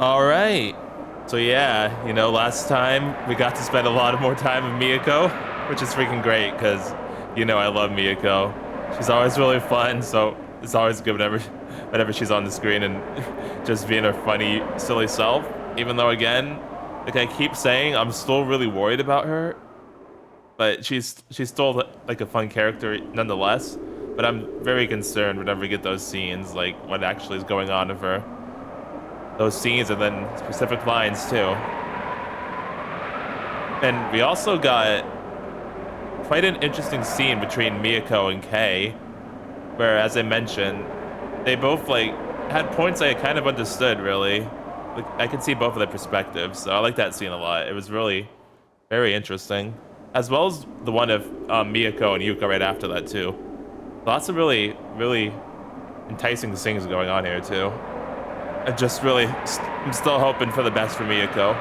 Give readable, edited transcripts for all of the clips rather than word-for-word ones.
All right. So yeah, you know, last time we got to spend a lot more time with Miyako, which is freaking great because, you know, I love Miyako. She's always really fun, so it's always good whenever she's on the screen and just being her funny, silly self. Even though, again, like I keep saying, I'm still really worried about her, but she's still like a fun character nonetheless. But I'm very concerned whenever we get those scenes, like what actually is going on with her. Those scenes and then specific lines too. And we also got quite an interesting scene between Miyako and Kei, where, as I mentioned, they both like had points I kind of understood really. Like I could see both of their perspectives, so I like that scene a lot. It was really very interesting, as well as the one of Miyako and Yuka right after that too. Lots of really enticing things going on here too. I'm still hoping for the best for Miyako,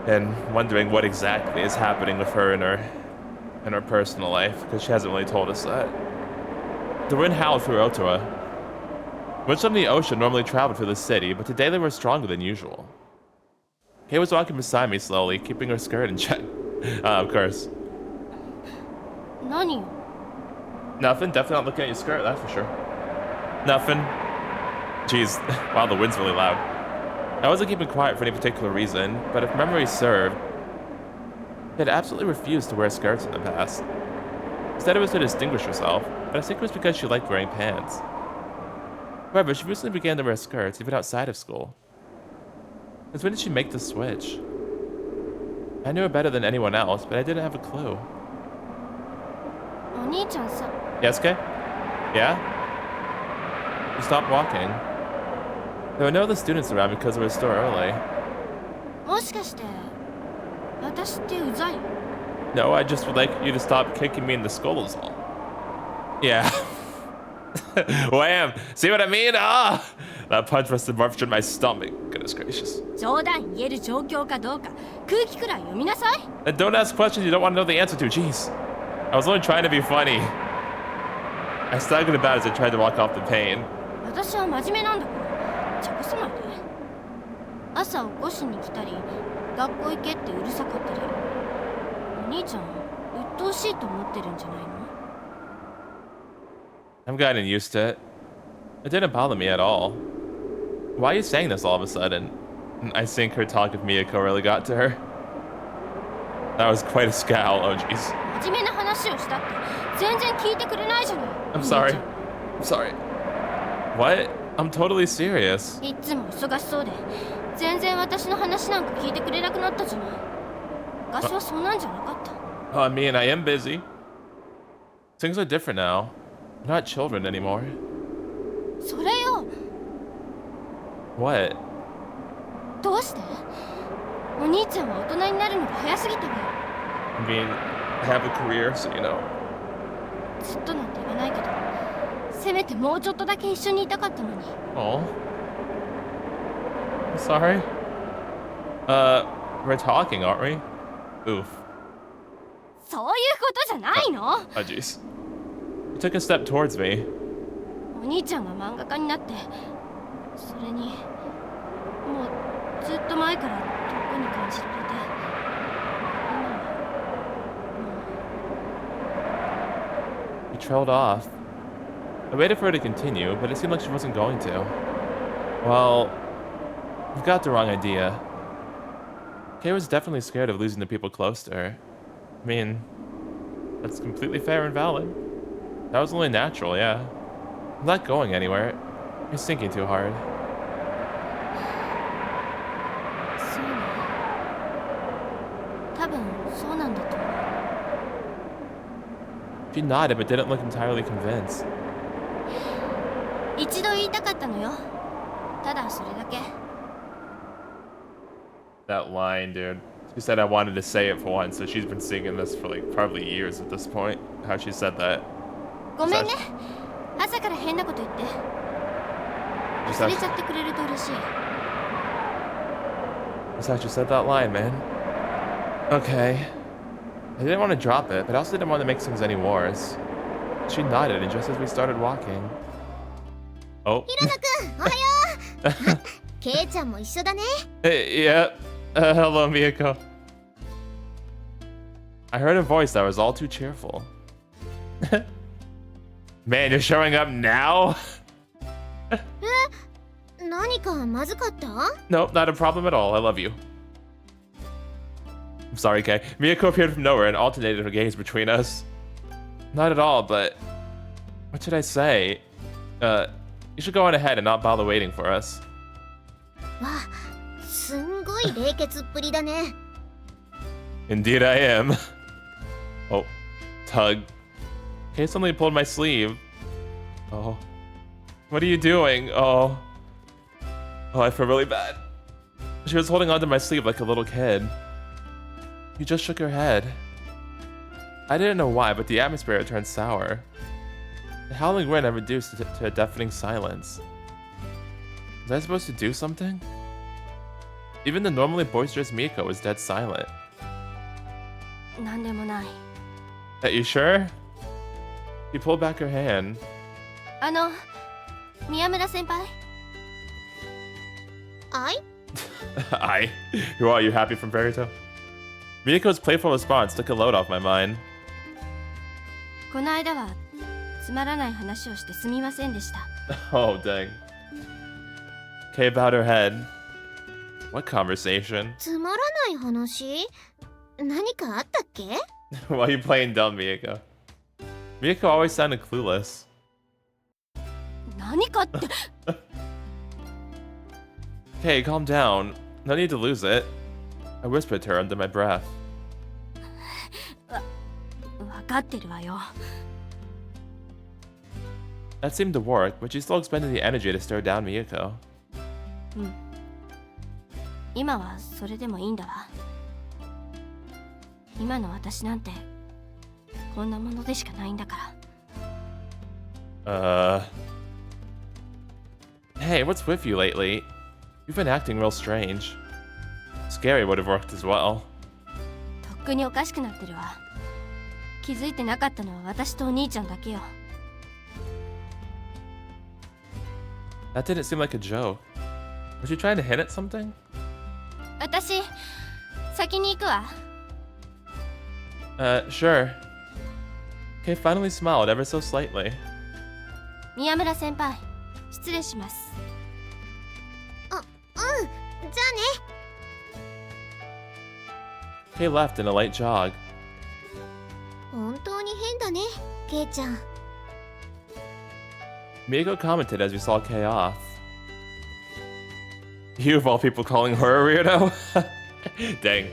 and wondering what exactly is happening with her in her personal life, because she hasn't really told us that. The wind howled through Ottawa. Winds from the ocean normally traveled through the city, but today they were stronger than usual. Kay was walking beside me slowly, keeping her skirt in check. Of course. Nani? Nothing. Definitely not looking at your skirt, that's for sure. Nothing. Jeez, wow, the wind's really loud. I wasn't keeping quiet for any particular reason, but if memory served, she had absolutely refused to wear skirts in the past. Instead, it was to distinguish herself, but I think it was because she liked wearing pants. However, she recently began to wear skirts even outside of school. Since when did she make the switch? I knew her better than anyone else, but I didn't have a clue. Yes, Kay? Yeah? You stopped walking. There were no other students around because it was still early. No, I just would like you to stop kicking me in the skull is all. Yeah. Wham! See what I mean? Ah! That punch must have ruptured my stomach. Goodness gracious. And don't ask questions you don't want to know the answer to. Jeez. I was only trying to be funny. I staggered about as I tried to walk off the pain. I'm getting used to it. It didn't bother me at all. Why are you saying this all of a sudden? I think her talk with Miyako really got to her. That was quite a scowl, oh jeez. I'm sorry. I'm sorry. What? I'm totally serious. I mean, I am busy. Things are different now. We're not children anymore. What? I mean, I have a career, so you know. Oh. I'm sorry. We're talking, aren't we? Oof. Oh, jeez. He took a step towards me. He trailed off. I waited for her to continue, but it seemed like she wasn't going to. Well, you've got the wrong idea. Kay was definitely scared of losing the people close to her. I mean, that's completely fair and valid. That was only natural, yeah. I'm not going anywhere. You're thinking too hard. She nodded but didn't look entirely convinced. That line, dude. She said I wanted to say it for once, so she's been singing this for like probably years at this point. How she said that. Is that how she said that line, man? Okay. I didn't want to drop it, but I also didn't want to make things any worse. She nodded, and just as we started walking... Oh. ケイちゃんも一緒だね。 Hey, yeah. Hello, Miyako. I heard a voice that was all too cheerful. Man, you're showing up now? 何かまずかった？ Nope, not a problem at all. I love you. I'm sorry, Kay. Miyako appeared from nowhere and alternated her gaze between us. Not at all, but... What should I say? You should go on ahead and not bother waiting for us. わあ、すんごい冷血っぷりだね。 Indeed I am. Oh, tug. Kay suddenly pulled my sleeve. Oh. What are you doing? Oh. Oh, I feel really bad. She was holding onto my sleeve like a little kid. You just shook her head. I didn't know why, but the atmosphere had turned sour. The howling wind had reduced to a deafening silence. Was I supposed to do something? Even the normally boisterous Miyako was dead silent. なんでもない。 Are you sure? He pulled back her hand. 宮村先輩。I? Who are you, happy from Fairy Tale? Miyako's playful response took a load off my mind. この間はつまらない話をしてすみませんでした。 Oh, dang. Kay bowed her head. What conversation? つまらない話？何かあったっけ？ Why are you playing dumb, Miyako? Miyako always sounded clueless. 何かって。 Kay, calm down. No need to lose it. I whispered to her under my breath. わかってるわよ。 That seemed to work, but she still expended the energy to stare down Miyako. うん。今はそれでもいいんだわ。今の私なんてこんなものでしかないんだから。Hey, what's with you lately? You've been acting real strange. Scary would have worked as well. とっくにおかしくなってるわ。気づいてなかったのは私とお兄ちゃんだけよ。 That didn't seem like a joke. Was you trying to hint at something? 私先に行くわ。 Sure. Kay finally smiled ever so slightly. 宮村先輩、失礼します。じゃあね。 Kay left in a light jog. 本当に変だね、ケイちゃん。 Miyako commented as we saw Kay off. You of all people calling her a weirdo? Dang.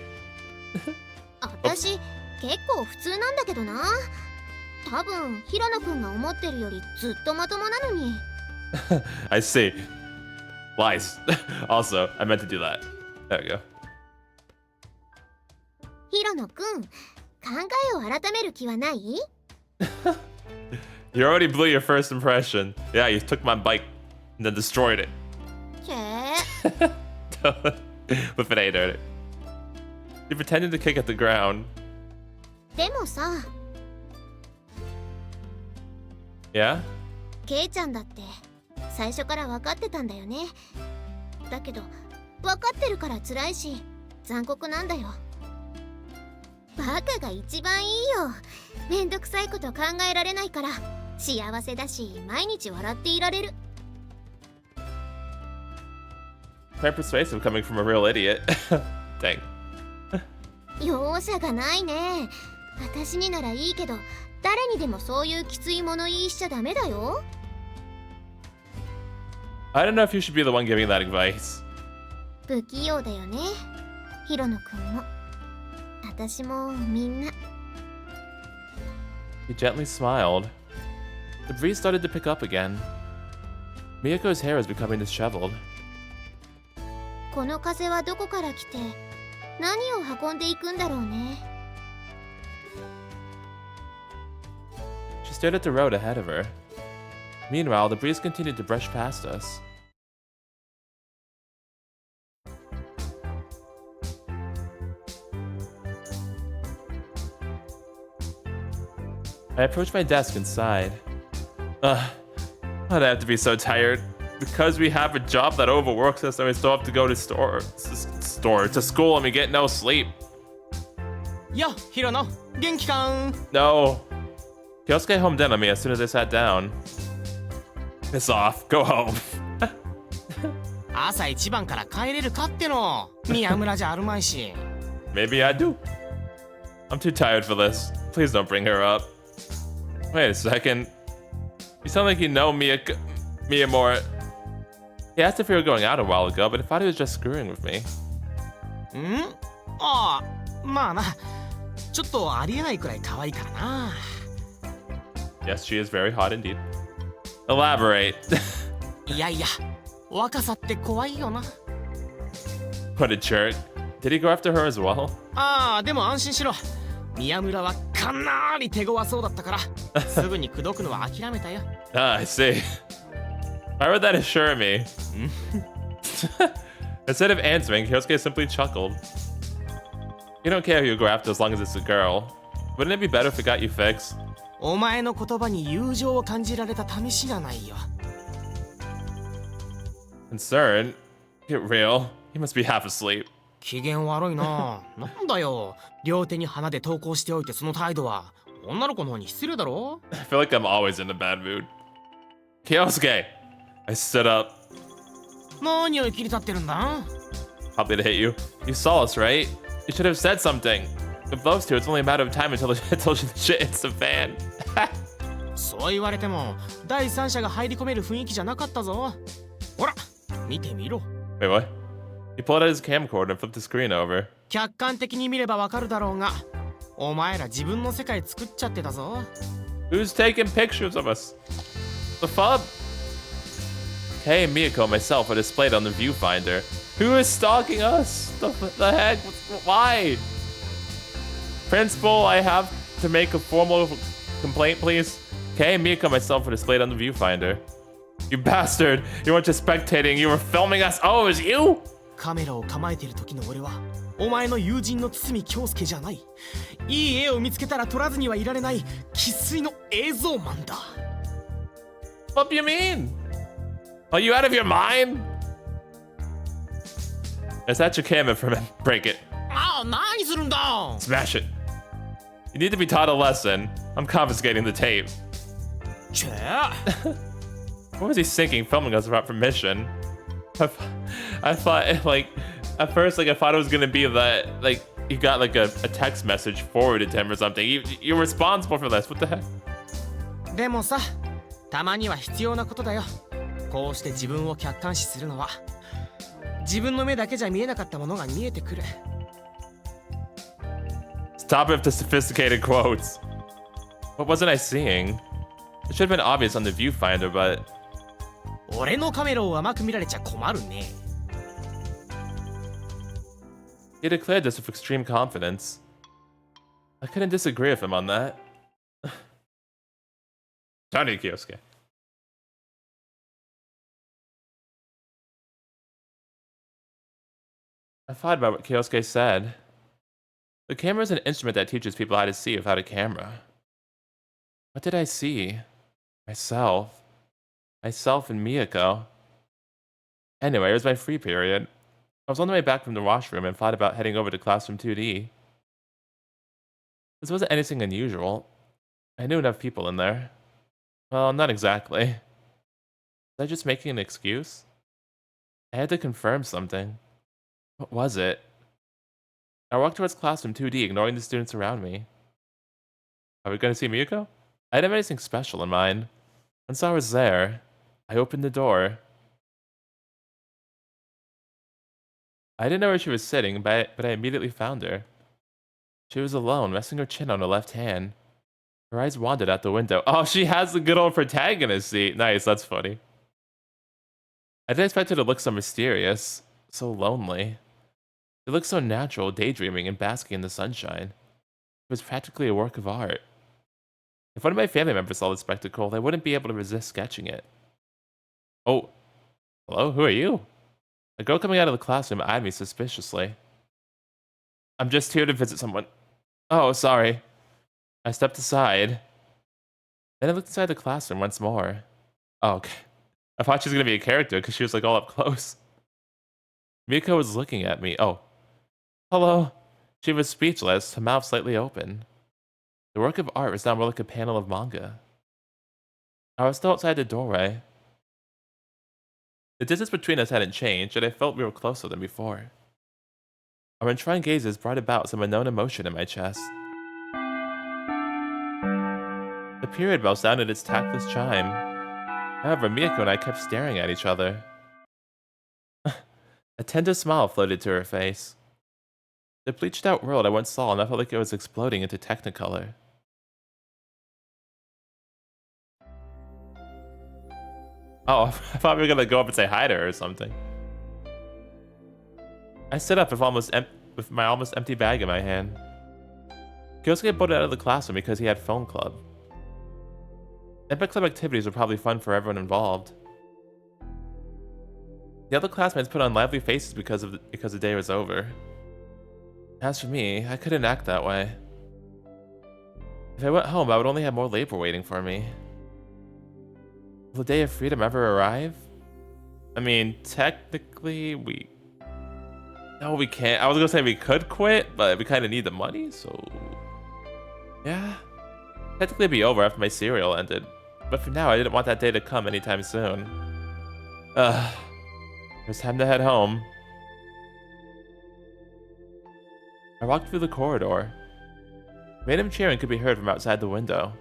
私結構普通なんだけどな。多分平野くんが思ってるよりずっとまともなのに。 I see. Lies. Also, I meant to do that. There we go. 平野くん、考えを改める気はない？ You already blew your first impression. Yeah, you took my bike and then destroyed it. へえ。 With an 8 on it. You pretended to kick at the ground. でもさ、 Yeah? ケイちゃんだって最初から分かってたんだよね。だけど分かってるから辛いし残酷なんだよ。バカが一番いいよ。めんどくさいこと考えられないから幸せだし毎日笑っていられる。 Quite persuasive coming from a real idiot. Dang. 容赦がないね。私にならいいけど誰にでもそういうきつい物言いしちゃダメだよ。 I don't know if you should be the one giving that advice. 不器用だよね、ヒロノくんも私もみんな。 He gently smiled. The breeze started to pick up again. Miyako's hair was becoming disheveled. この風はどこから来て何を運んでいくんだろうね。 She stared at the road ahead of her. Meanwhile, the breeze continued to brush past us. I approached my desk and sighed. Why'd I have to be so tired? because we have a job that overworks us and we still have to go to to school and we get no sleep. Yo, Hirono, genki kan? No. Kyosuke homed in on me as soon as I sat down. Piss off. Go home. 朝一番から帰れるかっての。宮村じゃあるまいし。Maybe I do. I'm too tired for this. Please don't bring her up. Wait a second. You sound like you know Mia more. He asked if we were going out a while ago, but I thought he was just screwing with me. ん？ああ、まあな。ちょっとありえないくらい可愛いからな。Yes, she is very hot indeed. Elaborate. いやいや、若さって怖いよな。What a jerk. Did he go after her as well? ああ、でも安心しろ。宮村はかなり手強そうだったから、すぐに口説くのは諦めたよ。Ah, I see. Why would that assure me? Instead of answering, Kyosuke simply chuckled. You don't care who you go after as long as it's a girl. Wouldn't it be better if it got you fixed? お前の言葉に友情を感じられた試しがないよ。Concern? Get real. He must be half asleep. 機嫌悪いな。なんだよ。両手に花で投稿しておいてその態度は。女の子の方に失礼だろ。I feel like I'm always in a bad mood. Kyosuke! I stood up. 何を切り立ってるんだ。 Probably to hit you. You saw us, right? You should have said something. With those two, it's only a matter of time until the shit hits the fan. そう言われても第三者が入り込める雰囲気じゃなかったぞ。ほら、見てみろ。Wait, what? He pulled out his camcorder and flipped the screen over. 客観的に見ればわかるだろうが、お前ら自分の世界作っちゃってたぞ。Who's taking pictures of us? The fub? Hey, Miyako and myself are displayed on the viewfinder. Who is stalking us? The heck? Why? Principal, I have to make a formal complaint, please. Okay, Miyako and myself are displayed on the viewfinder. You bastard! You weren't just spectating, you were filming us! Oh, it was you?カメラを構えている時の俺はお前の友人の堤京介じゃない。いい絵を見つけたら撮らずにはいられない生粋の映像マンだ。 What do you mean? Are you out of your mind? Is that your camera for me? Break it. ああ、何するんだ。 Smash it. You need to be taught a lesson. I'm confiscating the tape. チェ What was he thinking filming us without permission? I thought, like, at first, like, I thought it was gonna be that, like, you got, like, a text message forwarded to him or something. You're responsible for this. What the heck? でもさ、たまには必要なことだよ。こうして自分を客観視するのは、自分の目だけじゃ見えなかったものが見えてくる。Stop with the sophisticated quotes. What wasn't I seeing? It should have been obvious on the viewfinder, but... 俺のカメラを甘く見られちゃ困るね。He declared this with extreme confidence. I couldn't disagree with him on that. Johnny Kyosuke. I thought about what Kyosuke said. The camera is an instrument that teaches people how to see without a camera. What did I see? Myself. Myself and Miyako. Anyway, it was my free period. I was on the way back from the washroom and thought about heading over to Classroom 2D. This wasn't anything unusual. I knew enough people in there. Well, not exactly. Was I just making an excuse? I had to confirm something. What was it? I walked towards Classroom 2D, ignoring the students around me. Are we going to see Miyako? I didn't have anything special in mind. Once I was there, I opened the door. I didn't know where she was sitting, but I immediately found her. She was alone, resting her chin on her left hand. Her eyes wandered out the window. Oh, she has the good old protagonist seat. Nice, that's funny. I didn't expect her to look so mysterious, so lonely. She looked so natural, daydreaming and basking in the sunshine. It was practically a work of art. If one of my family members saw the spectacle, they wouldn't be able to resist sketching it. Oh, hello, who are you? A girl coming out of the classroom eyed me suspiciously. I'm just here to visit someone. Oh, sorry. I stepped aside. Then I looked inside the classroom once more. Oh, okay. I thought she was gonna be a character because she was like all up close. Miyako was looking at me. Oh. Hello. She was speechless, her mouth slightly open. The work of art was now more like a panel of manga. I was still outside the doorway. The distance between us hadn't changed, and I felt we were closer than before. Our entwined gazes brought about some unknown emotion in my chest. The period bell sounded its tactless chime. However, Miyako and I kept staring at each other. A tender smile floated to her face. The bleached out world I once saw and I felt like it was exploding into technicolor. Oh, I thought we were gonna go up and say hi to her or something. I stood up with my almost empty bag in my hand. Kyosuke pulled it out of the classroom because he had film club. Epic club activities were probably fun for everyone involved. The other classmates put on lively faces because the day was over. As for me, I couldn't act that way. If I went home, I would only have more labor waiting for me. Will the day of freedom ever arrive? I mean, technically, no, we can't. I was gonna say we could quit, but we kind of need the money, so... Yeah. Technically it'd be over after my serial ended. But for now, I didn't want that day to come anytime soon. It's time to head home. I walked through the corridor. Random cheering could be heard from outside the window.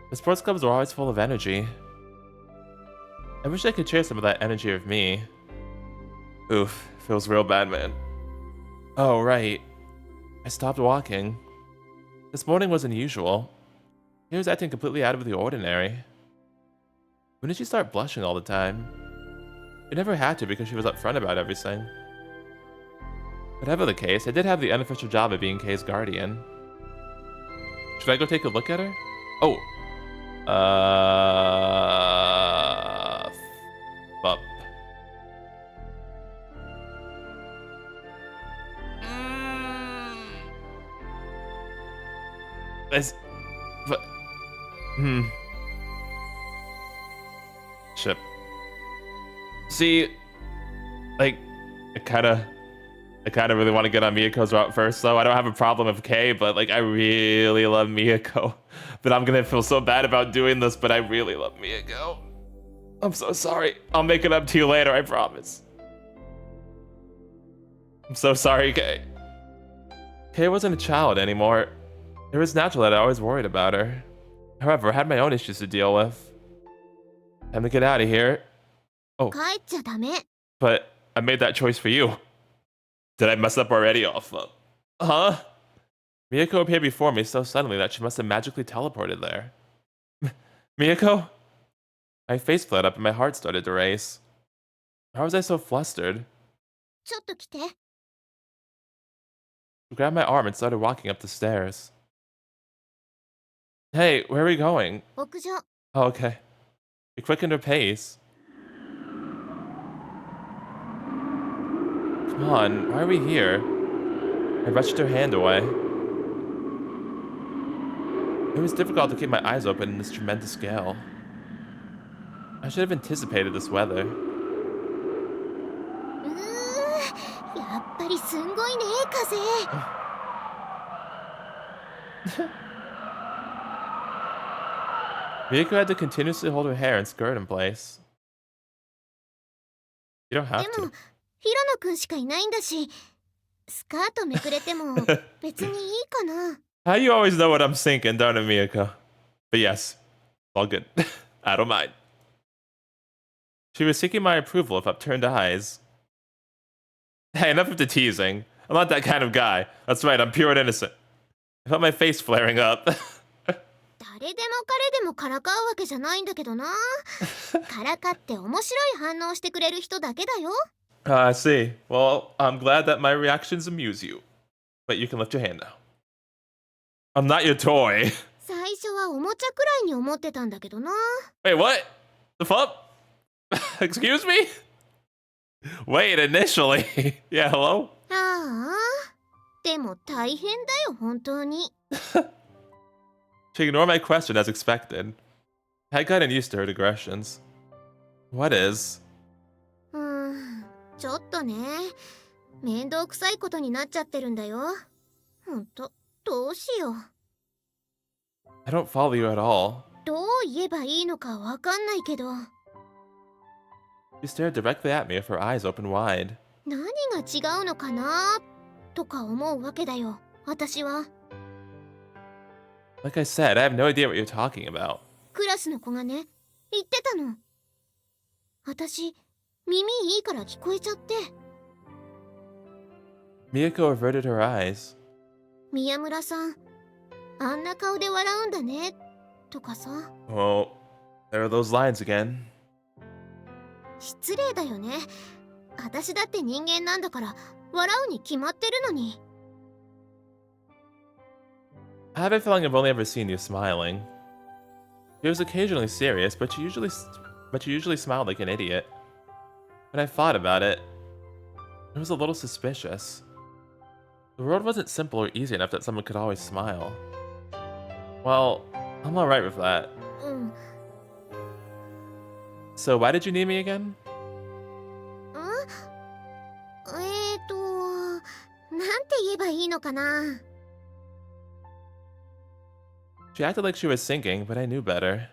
The sports clubs were always full of energy. I wish I could share some of that energy with me. Oof, feels real bad, man. Oh, right. I stopped walking. This morning was unusual. He was acting completely out of the ordinary. When did she start blushing all the time? It never had to because she was upfront about everything. Whatever the case, I did have the unofficial job of being Kei's guardian. Should I go take a look at her? Oh. Fup. But... Shit. See, like, I kinda really want to get on Miyako's route first, though. I don't have a problem with Kei, but, like, I really love Miyako. But I'm gonna feel so bad about doing this, but I really love Miyako. I'm so sorry. I'll make it up to you later, I promise. I'm so sorry, Kei. Kei wasn't a child anymore. It was natural that I always worried about her. However, I had my own issues to deal with. Time to get out of here. Oh. But I made that choice for you. Did I mess up already? Oh, fuck. Huh? Miyako appeared before me so suddenly that she must have magically teleported there. Miyako? My face flared up and my heart started to race. How was I so flustered? She grabbed my arm and started walking up the stairs. Hey, where are we going? Oh, okay. She quickened her pace. Come on, why are we here? I brushed her hand away. It was difficult to keep my eyes open in this tremendous gale. I should have anticipated this weather. Miyako had to continuously hold her hair and skirt in place. You don't have to. How you always know what I'm thinking, don't you, Miyako? But yes, all good. I don't mind. She was seeking my approval with upturned eyes. Hey, enough of the teasing. I'm not that kind of guy. That's right, I'm pure and innocent. I felt my face flaring up. I see. Well, I'm glad that my reactions amuse you. But you can lift your hand now. I'm not your toy. Wait, what? The fuck? Excuse me? Wait, initially. Yeah, hello? She ignored my question as expected. I had gotten used to her digressions. What is? ちょっとね。面倒くさいことになっちゃってるんだよ。ほんと、どうしよう。I don't follow you at all. どう言えばいいのかわかんないけど。 She stared directly at me with her eyes open wide. 何が違うのかなとか思うわけだよ、私は。 Like I said, I have no idea what you're talking about. クラスの子がね、言ってたの。私、耳いいから聞こえちゃって。 Miyako averted her eyes. 宮村さん、あんな顔で笑うんだねとかさ。 Oh, there are those lines again. 失礼だよね。私だって人間なんだから笑うに決まってるのに。 I have a feeling I've only ever seen you smiling. She was occasionally serious, but you usually smiled like an idiot. When I thought about it, it was a little suspicious. The world wasn't simple or easy enough that someone could always smile. Well, I'm alright with that. うん。 So why did you need me again? なんて言えばいいのかな。 She acted like she was sinking, but I knew better.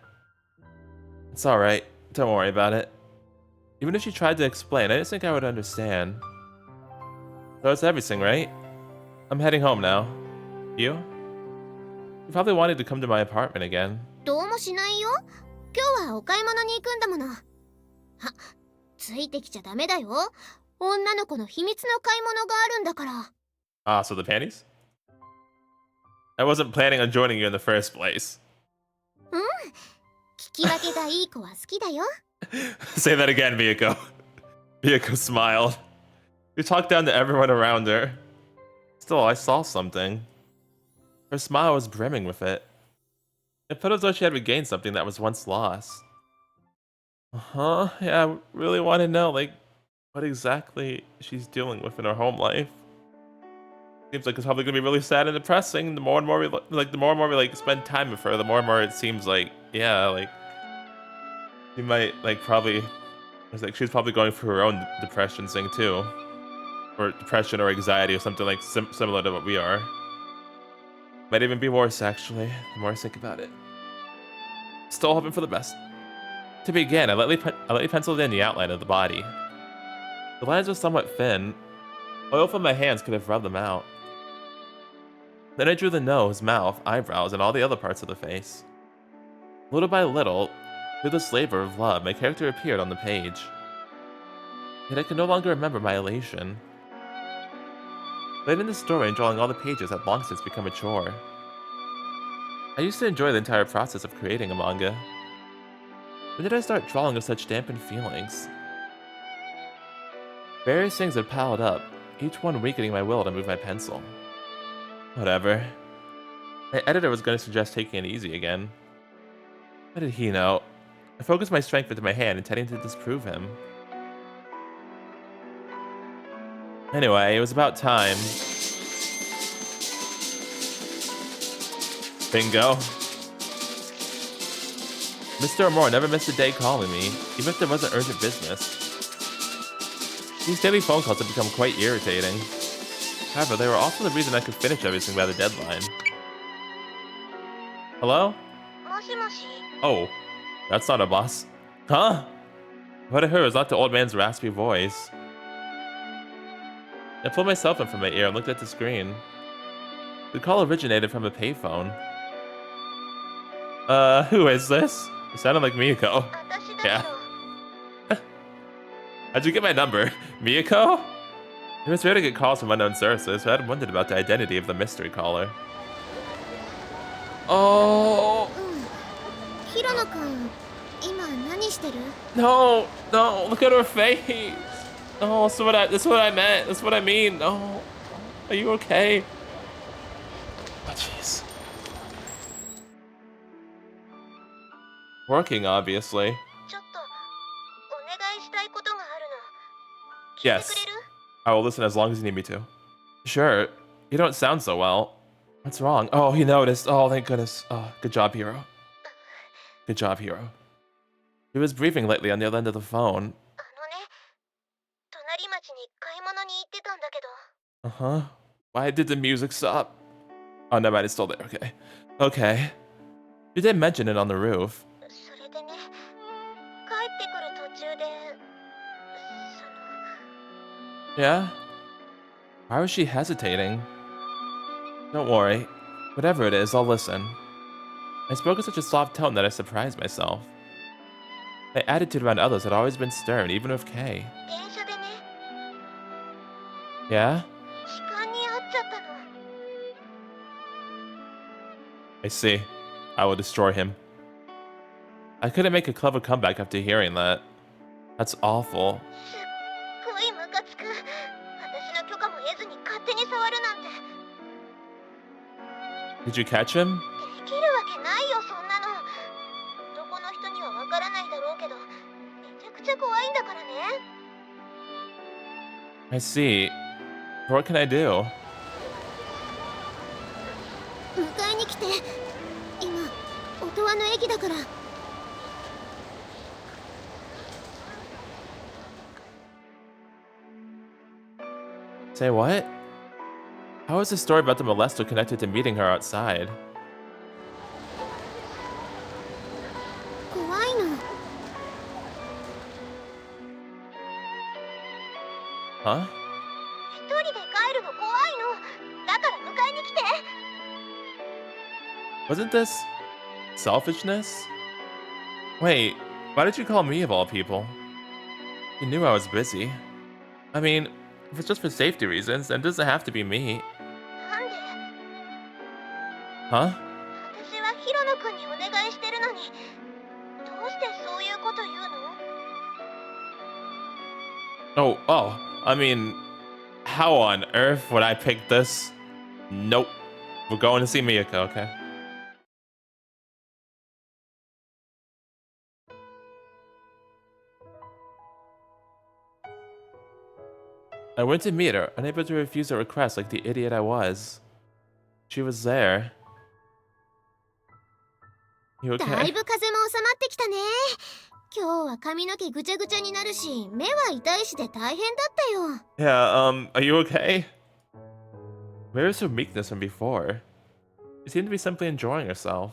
It's alright. Don't worry about it. Even if she tried to explain, I didn't think I would understand. So it's everything, right? I'm heading home now. You? You probably wanted to come to my apartment again. どうもしないよ。今日はお買い物に行くんだもの。あ、ついてきちゃダメだよ。女の子の秘密の買い物があるんだから。 Ah, so the panties? I wasn't planning on joining you in the first place. うん。聞き分けがいい子は好きだよ。 Say that again, Miyako. Miyako smiled. She talked down to everyone around her. Still, I saw something. Her smile was brimming with it. It felt as though she had regained something that was once lost. Uh-huh, yeah, I really want to know, like, what exactly she's dealing with in her home life. Seems like it's probably gonna be really sad and depressing. The more and more we spend time with her, the more and more it seems like, yeah, like she might she's probably going through her own depression thing too, or depression or anxiety or something like similar to what we are. Might even be worse actually. The more I think about it. Still hoping for the best. To begin, I lightly penciled in the outline of the body. The lines were somewhat thin. Oil from my hands could have rubbed them out. Then I drew the nose, mouth, eyebrows, and all the other parts of the face. Little by little, through this labor of love, my character appeared on the page. Yet I could no longer remember my elation. Writing the story and drawing all the pages had long since become a chore. I used to enjoy the entire process of creating a manga. When did I start drawing with such dampened feelings? Various things had piled up, each one weakening my will to move my pencil. Whatever. My editor was going to suggest taking it easy again. What did he know? I focused my strength into my hand, intending to disprove him. Anyway, it was about time. Bingo. Mr. Amor never missed a day calling me, even if there wasn't urgent business. These daily phone calls had become quite irritating. However, they were also the reason I could finish everything by the deadline. Hello? もしもし。 Oh, that's not a boss. Huh? What I heard was not the old man's raspy voice. I pulled my cell phone from my ear and looked at the screen. The call originated from a payphone. Who is this? It sounded like Miyako. 私だ Yeah. よ。 How'd you get my number? Miyako? It was rare to get calls from unknown sources, so I had wondered about the identity of the mystery caller. Oh ヒロノ君、今何してる？ no, no! Look at her face. No, that's what I meant. That's what I mean. No, are you okay? Oh jeez. Working, obviously. ちょっとお願いしたいことがあるの。聞いて Yes. くれる？ I will listen as long as you need me to. Sure. You don't sound so well. What's wrong? Oh, he noticed. Oh, thank goodness. Oh, good job, hero. Good job, hero. He was breathing lightly on the other end of the phone. 隣町に買い物に行ってたんだけど。Uh-huh. Why did the music stop? Oh, never mind, it's still there. Okay. Okay. You did mention it on the roof. それでね、帰ってくる途中で、Yeah? Why was she hesitating? Don't worry. Whatever it is, I'll listen. I spoke in such a soft tone that I surprised myself. My attitude around others had always been stern, even with Kay. 電車でね、Yeah? 痴漢に遭っちゃったの。I see. I will destroy him. I couldn't make a clever comeback after hearing that. That's awful. すっごいムカつく。私の許可も得ずに勝手に触るなんて。Did you catch him? できるわけないよ、そんなの。男の人にはわからないだろうけど、めちゃくちゃ怖いんだからね。I see. What can I do? 迎えに来て。今、音羽の駅だから。Say what? How is the story about the molester connected to meeting her outside? 怖いの。Huh? 一人で帰るの怖いの。だから迎えに来て。Wasn't this selfishness? Wait, why did you call me of all people? You knew I was busy. I mean, if it's just for safety reasons, then it doesn't have to be me. なんで？ Huh? 私はヒロノ君にお願いしてるのに、どうしてそういうこと言うの？ Oh, I mean, how on earth would I pick this? Nope. We're going to see Miyako, okay? I went to meet her, unable to refuse her request like the idiot I was. She was there. You だい okay? ぶ風も収まってきたね。今日は髪の毛ぐちゃぐちゃになるし、目は痛いしで大変だったよ。Yeah, are you okay? Where is her meekness from before? She seemed to be simply enjoying herself.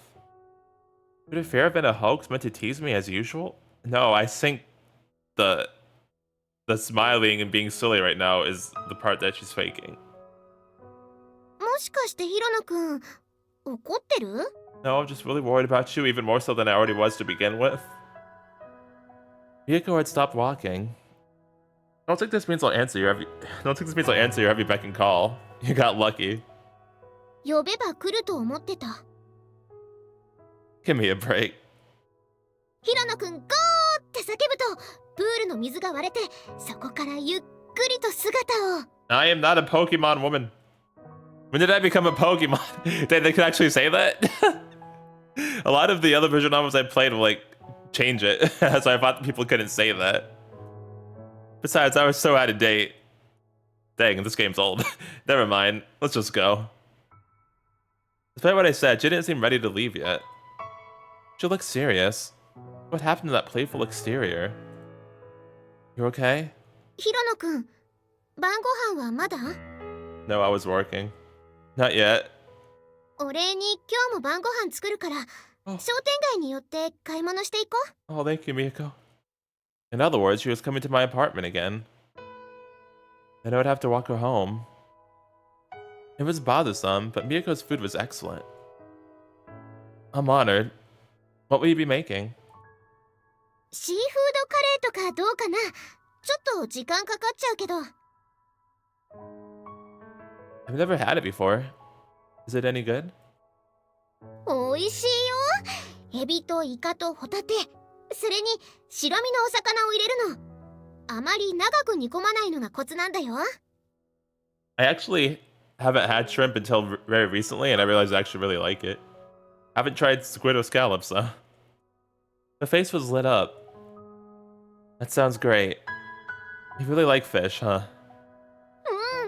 Could it fair have been a hoax meant to tease me as usual? No, I think the smiling and being silly right now is the part that she's faking. もしかしてヒロノ君、怒ってる？ No, I'm just really worried about you, even more so than I already was to begin with. Miyako had stopped walking. I don't think this means I'll answer your every beck and call. You got lucky. 呼べば来ると思ってた。 Give me a break. ヒロノ君ゴーって叫ぶと、プールの水が割れて、そこからゆっくりと姿を。 I am not a Pokemon woman. When did I become a Pokemon? they could actually say that? A lot of the other visual novels I played will like change it. So I thought people couldn't say that. Besides, I was so out of date. Dang, this game's old. Never mind. Let's just go. Despite what I said, she didn't seem ready to leave yet. She looked serious. What happened to that playful exterior? You okay? ヒロノ君、晩ご飯はまだ？ No, I was working. Not yet. お礼に今日も晩ご飯作るから、商店街に寄って買い物していこう。 Oh, thank you, Miyako. In other words, she was coming to my apartment again. And I would have to walk her home. It was bothersome, but Miyako's food was excellent. I'm honored. What will you be making? シーフードカレーとかどうかな？ちょっと時間かかっちゃうけど。 I've never had it before. Is it any good? おいしいよ。エビとイカとホタテ、それに白身のお魚を入れるの。あまり長く煮込まないのがコツなんだよ。 I actually haven't had shrimp until very recently, and I realized I actually really like it. I haven't tried squid or scallops, though. The face was lit up. That sounds great. You really like fish, huh?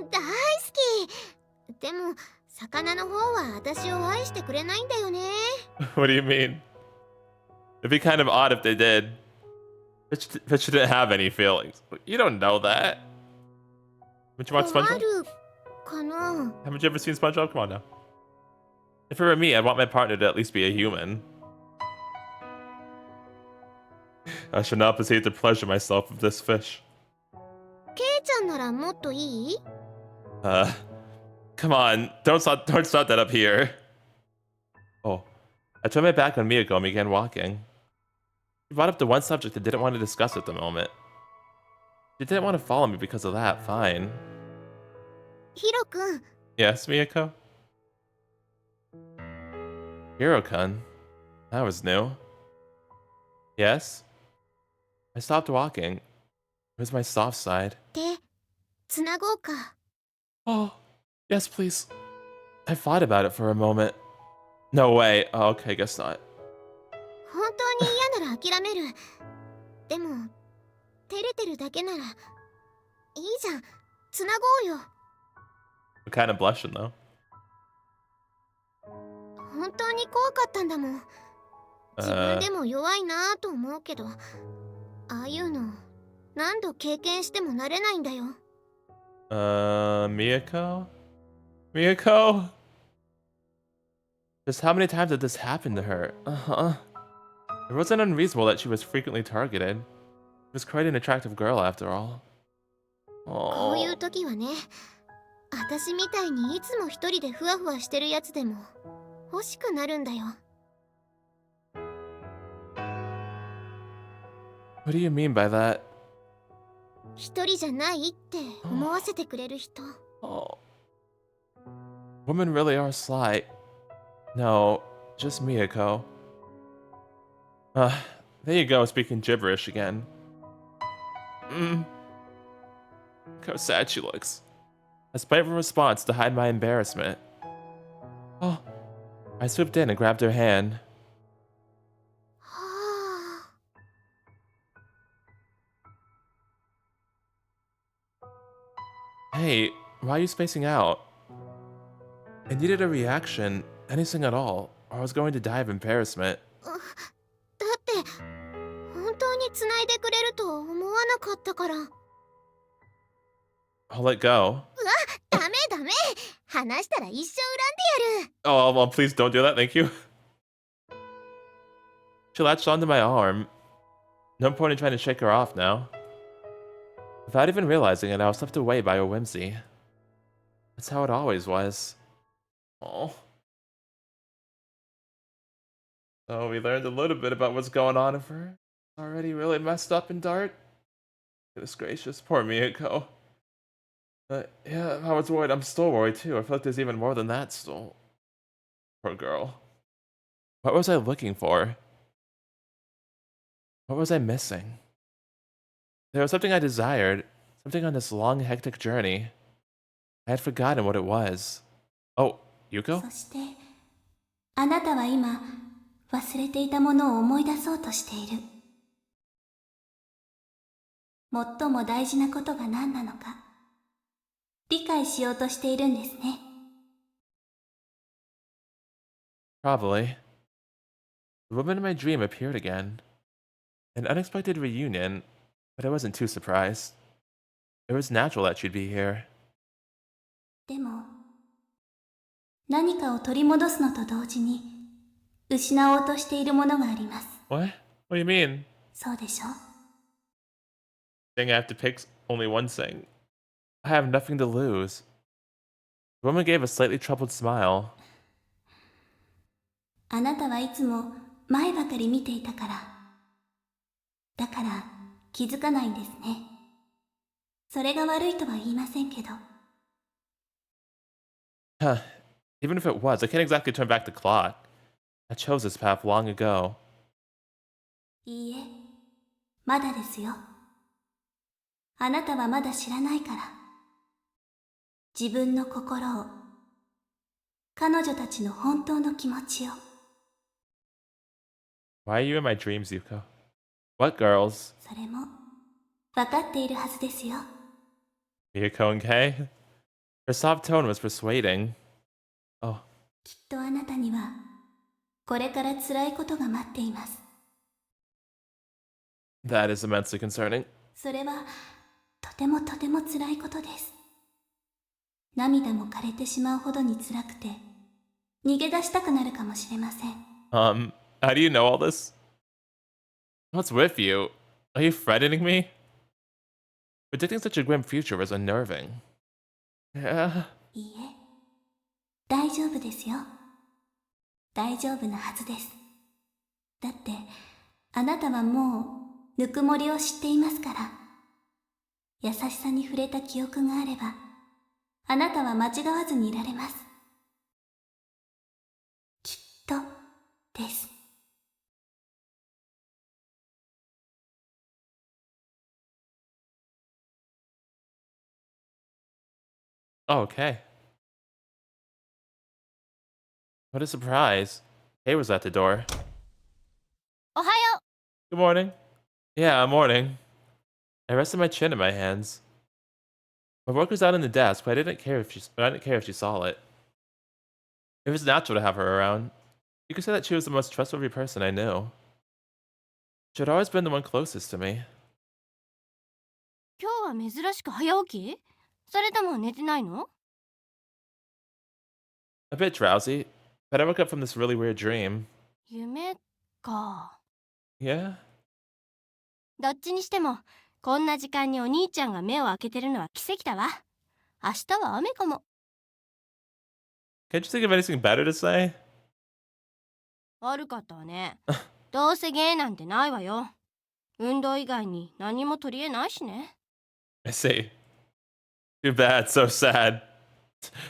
大好き。でも魚の方は私を愛してくれないんだよね。 What do you mean? It'd be kind of odd if they did. Bitch didn't have any feelings. You don't know that. Haven't you watched 困 SpongeBob? るかな。 Haven't you ever seen SpongeBob? Come on now. If it were me, I'd want my partner to at least be a human. I should not proceed to pleasure myself with this fish. ケイちゃんならもっといい？ Come on, don't start that up here. Oh, I turned my back on Miyako and began walking. She brought up the one subject I didn't want to discuss at the moment. She didn't want to follow me because of that, fine. ヒロくん、 Yes, Miyako? Hiro-kun? That was new. Yes? I stopped walking. It was my soft side. 手つなごうか。 Oh, yes, please. I thought about it for a moment. No way. Oh, okay, guess not. 本当に嫌なら諦める。でも照れてるだけならいいじゃん。つなごうよ。 I'm kind of blushing, though. 本当に怖かったんだもん。自分でも弱いなぁと思うけど、ああいうの何度経験しても慣れないんだよ。Miyako? Miyako? Just how many times did this happen to her? Uh-huh. It wasn't unreasonable that she was frequently targeted. She was quite an attractive girl, after all. こういう Oh. 時はね、私みたいにいつも一人でふわふわしてるやつでも欲しくなるんだよ。 What do you mean by that? 一人じゃないって思わせてくれる人。 Oh. Women really are sly. No, just Miyako. There you go, speaking gibberish again. Look how sad she looks. A spiteful response to hide my embarrassment. Oh, I swooped in and grabbed her hand. はあ。 Hey, why are you spacing out? I needed a reaction, anything at all, or I was going to die of embarrassment. だって本当に繋いでくれると思わなかったから。 I'll let go. ダメダメ。話したら一生恨んでやる。 Oh, well, please don't do that, thank you. She latched onto my arm. No point in trying to shake her off now. Without even realizing it, I was swept away by her whimsy. That's how it always was. Oh. So we learned a little bit about what's going on with her. Already really messed up in Dart. Goodness gracious, poor Miyako. Yeah, I was worried. I'm still worried too. I feel like there's even more than that still. Poor girl. What was I looking for? What was I missing? There was something I desired, something on this long, hectic journey. I had forgotten what it was. Oh, Yuko? そしてあなたは今忘れていたものを思い出そうとしている。最も大事なことが何なのか理解しようとしているんですね。 Probably. The woman in my dream appeared again. An unexpected reunion, but I wasn't too surprised. It was natural that she'd be here. でも何かを取り戻すのと同時に失おうとしているものがあります。 What? What do you mean? そうでしょ？ Saying I have to pick only one thing. I have nothing to lose. The woman gave a slightly troubled smile. あなたはいつも前ばかり見ていたから。だから気づかないんですね。それが悪いとは言いませんけど。 Huh. Even if it was, I can't exactly turn back the clock. I chose this path long ago. いいえ、まだですよ。あなたはまだ知らないから。自分の心を、彼女たちの本当の気持ちを。 Why are you in my dreams, Yuko? What girls? それも分かっているはずですよ。 Miyako and Kei? Her soft tone was persuading. Oh, きっとあなたにはこれから辛いことが待っています。That is immensely concerning. それはとてもとても辛いことです。涙も枯れてしまうほどに辛くて逃げ出したくなるかもしれません。How do you know all this? What's with you? Are you threatening me? Predicting such a grim future is unnerving. Yeah. いいえ、大丈夫ですよ。大丈夫なはずです。だってあなたはもうぬくもりを知っていますから。優しさに触れた記憶があればあなたは間違わずにいられます。きっとです。Oh, okay. What a surprise. Kay was at the door. おはよ Good morning. Yeah, morning. I rested my chin in my hands. My work was out on the desk, but I didn't care if she saw it. It was natural to have her around. You could say that she was the most trustworthy person I knew. She had always been the one closest to me. 今日は珍しく早起き？それとも寝てないの？ A bit drowsy, but I woke up from this really weird dream. 夢か。 Yeah? どっちにしてもこんな時間にお兄ちゃんが目を開けてるのは奇跡だわ。明日は雨かも。 Can't you think of anything better to say? 悪かったわね。どうせ芸なんてないわよ。運動以外に何も取り柄ないしね。 I see. Too bad, so sad.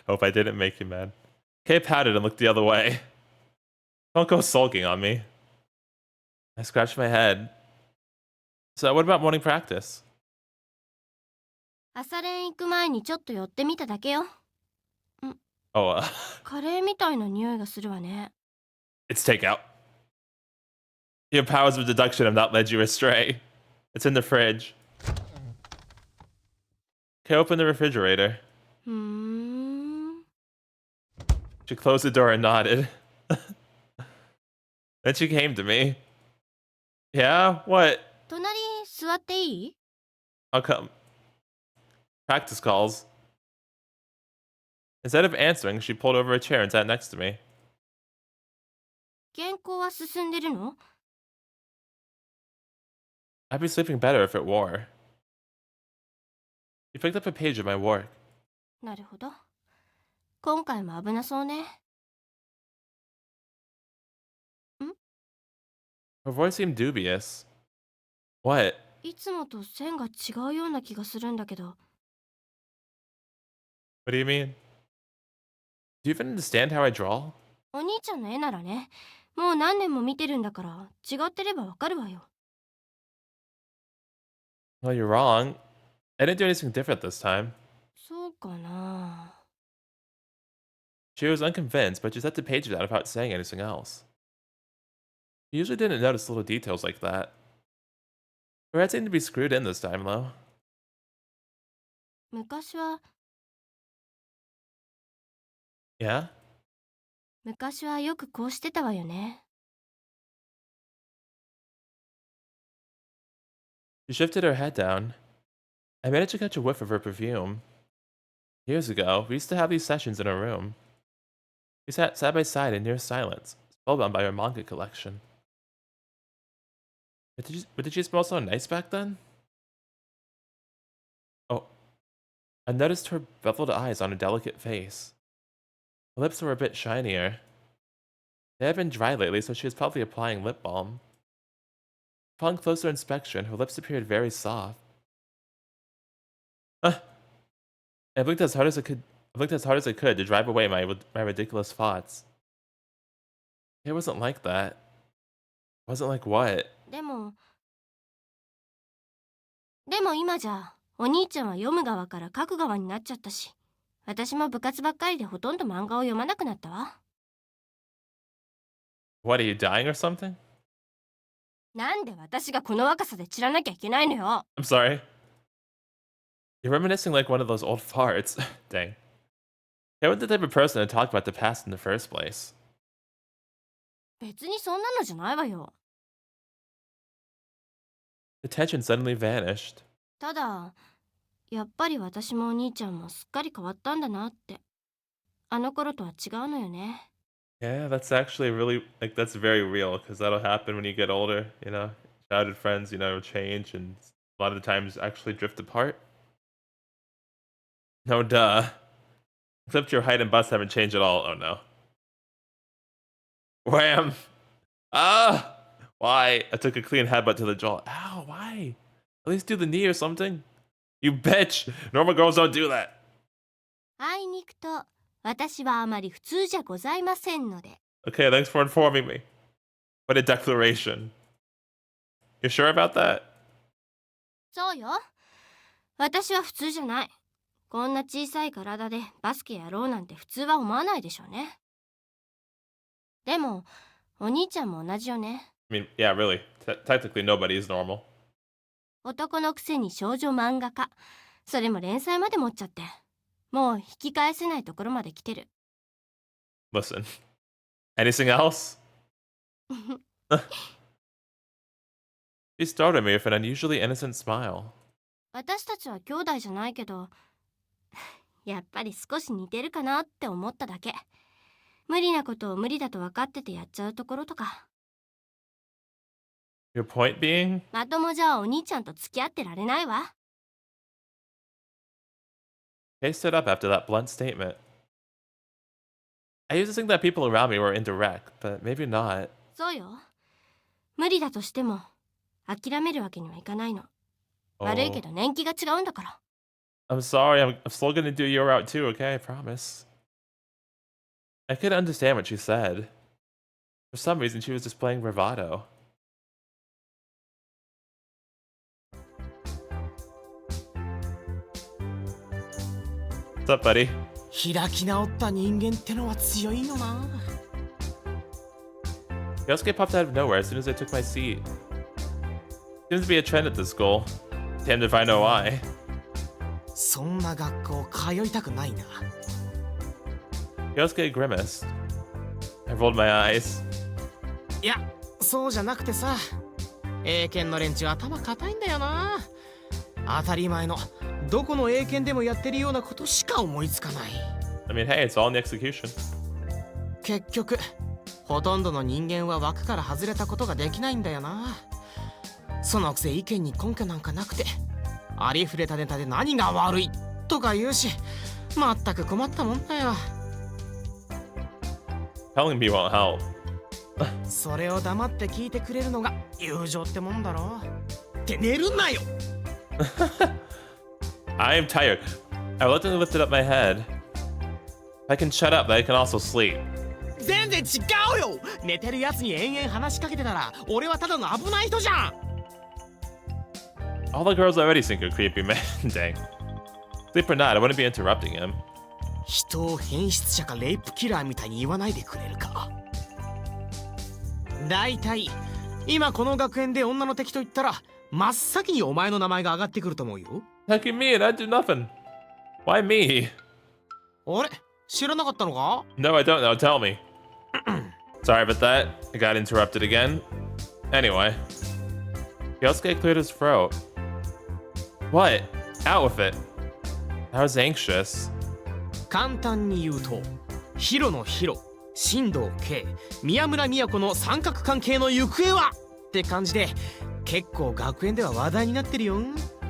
Hope I didn't make you mad. Kay pouted and looked the other way. Don't go sulking on me. I scratched my head. So what about morning practice? 朝練行く前にちょっと寄ってみただけよ。Oh, カレーみたいな匂いがするわね。 it's takeout. Your powers of deduction have not led you astray. It's in the fridge. Kay opened the refrigerator. ふーん。 She closed the door and nodded. Then she came to me. Yeah? What? 隣座っていい？ I'll come. Practice calls. Instead of answering, she pulled over a chair and sat next to me. 健康は進んでるの？ I'd be sleeping better if it wore. She picked up a page of my work. なるほど。今回も危なそうね。 Her voice seemed dubious. What? いつもと線が違うような気がするんだけど。 What do you mean? Do you even understand how I draw? お兄ちゃんの絵ならね、もう何年も見てるんだから違ってればわかるわよ。 Well, you're wrong. I didn't do anything different this time. そうかな。 She was unconvinced, but she set the page down without saying anything else. She usually didn't notice little details like that. Her head seemed to be screwed in this time, though. 昔は Yeah? 昔はよくこうしてたわよね。 She shifted her head down. I managed to catch a whiff of her perfume. Years ago, we used to have these sessions in her room. We sat side by side in near silence, spellbound by her manga collection. But did she smell so nice back then? Oh, I noticed her beveled eyes on her delicate face. Her lips were a bit shinier. They had been dry lately, so she was probably applying lip balm. Upon closer inspection, her lips appeared very soft. I blinked as hard as I could. I blinked as hard as I could to drive away my ridiculous thoughts. It wasn't like that. Wasn't like what? でも今じゃお兄ちゃんは読む側から書く側になっちゃったし、私も部活ばっかりでほとんど漫画を読まなくなったわ。 What, are you dying or something? なんで私がこの若さで散らなきゃいけないのよ。 I'm sorry. You're reminiscing like one of those old farts. Dang. I wasn't the type of person to talk about the past in the first place. 別にそんなのじゃないわよ。The tension suddenly vanished. ただやっぱり私もお兄ちゃんもすっかり変わったんだなって。あの頃とは違うのよね。Yeah, that's actually really, like, that's very real, because that'll happen when you get older, you know? Childhood friends, you know, change, and a lot of the times actually drift apart. No duh. Except your height and bust haven't changed at all. Oh no. Wham! Ah! Why? I took a clean headbutt to the jaw. Ow, why? At least do the knee or something. You bitch! Normal girls don't do that. あいにくと私はあまり普通じゃございませんので。 Okay, thanks for informing me. What a declaration. You sure about that? そうよ。私は普通じゃない。こんな小さい体でバスケやろうなんて普通は思わないでしょうね。でもお兄ちゃんも同じよね。I mean, yeah, really. Technically, nobody is normal. 男のくせに少女漫画家。それも連載まで持っちゃって。もう引き返せないところまで来てる。Listen. Anything else? She startled me with an unusually innocent smile. 私たちは兄弟じゃないけど、やっぱり少し似てるかなって思っただけ。無理なことを無理だと分かっててやっちゃうところとか。Your point being? まともじゃお兄ちゃんと付き合ってられないわ。Kay stood up after that blunt statement. I used to think that people around me were indirect, but maybe not. そうよ。無理だとしても諦めるわけにはいかないの。悪いけど年季が違うんだから。I'm sorry, I'm still gonna do your route too, okay? I promise. I couldn't understand what she said. For some reason, she was displaying bravado. What's up, buddy? 開き直った人間ってのは強いよな。Yosuke popped out of nowhere as soon as I took my seat. Seems to be a trend at this school. Damned if I know why. そんな学校通いたくないな。Yosuke grimaced. I rolled my eyes. いや、そうじゃなくてさ、英検の連中頭固いんだよな。当たり前のどこの英検でもやってるようなことしか思いつかない。I mean, hey, it's all in the execution. 結局ほとんどの人間は枠から外れたことができないんだよな。そのくせ意見に根拠なんかなくて、ありふれたネタで何が悪いとか言うし、まったく困ったもんだよ。Telling me won't help. それを黙って聞いてくれるのが友情ってもんだろ。って寝るなよ。I am tired. I reluctantly lifted up my head. If I can shut up, then I can also sleep. 全然違うよ。寝てるやつに延々話しかけてたら俺はただの危ない人じゃん。All the girls already think you're creepy, man. Dang. Sleep or not, I wouldn't be interrupting him. 人を変質者かレイプキラーみたいに言わないでくれるか。だいたい今この学園で女の敵と言ったら真っ先にお前の名前が上がってくると思うよ。Heck me, and I do nothing. Why me? あれ知らなかったのか？ No, I don't know. Tell me. Sorry about that. I got interrupted again. Anyway. Yosuke cleared his throat. What? Out with it. I was anxious. 簡単に言うと、ヒロのヒロ、新藤圭、宮村都の三角関係の行方はって感じで、結構学園では話題になってるよ。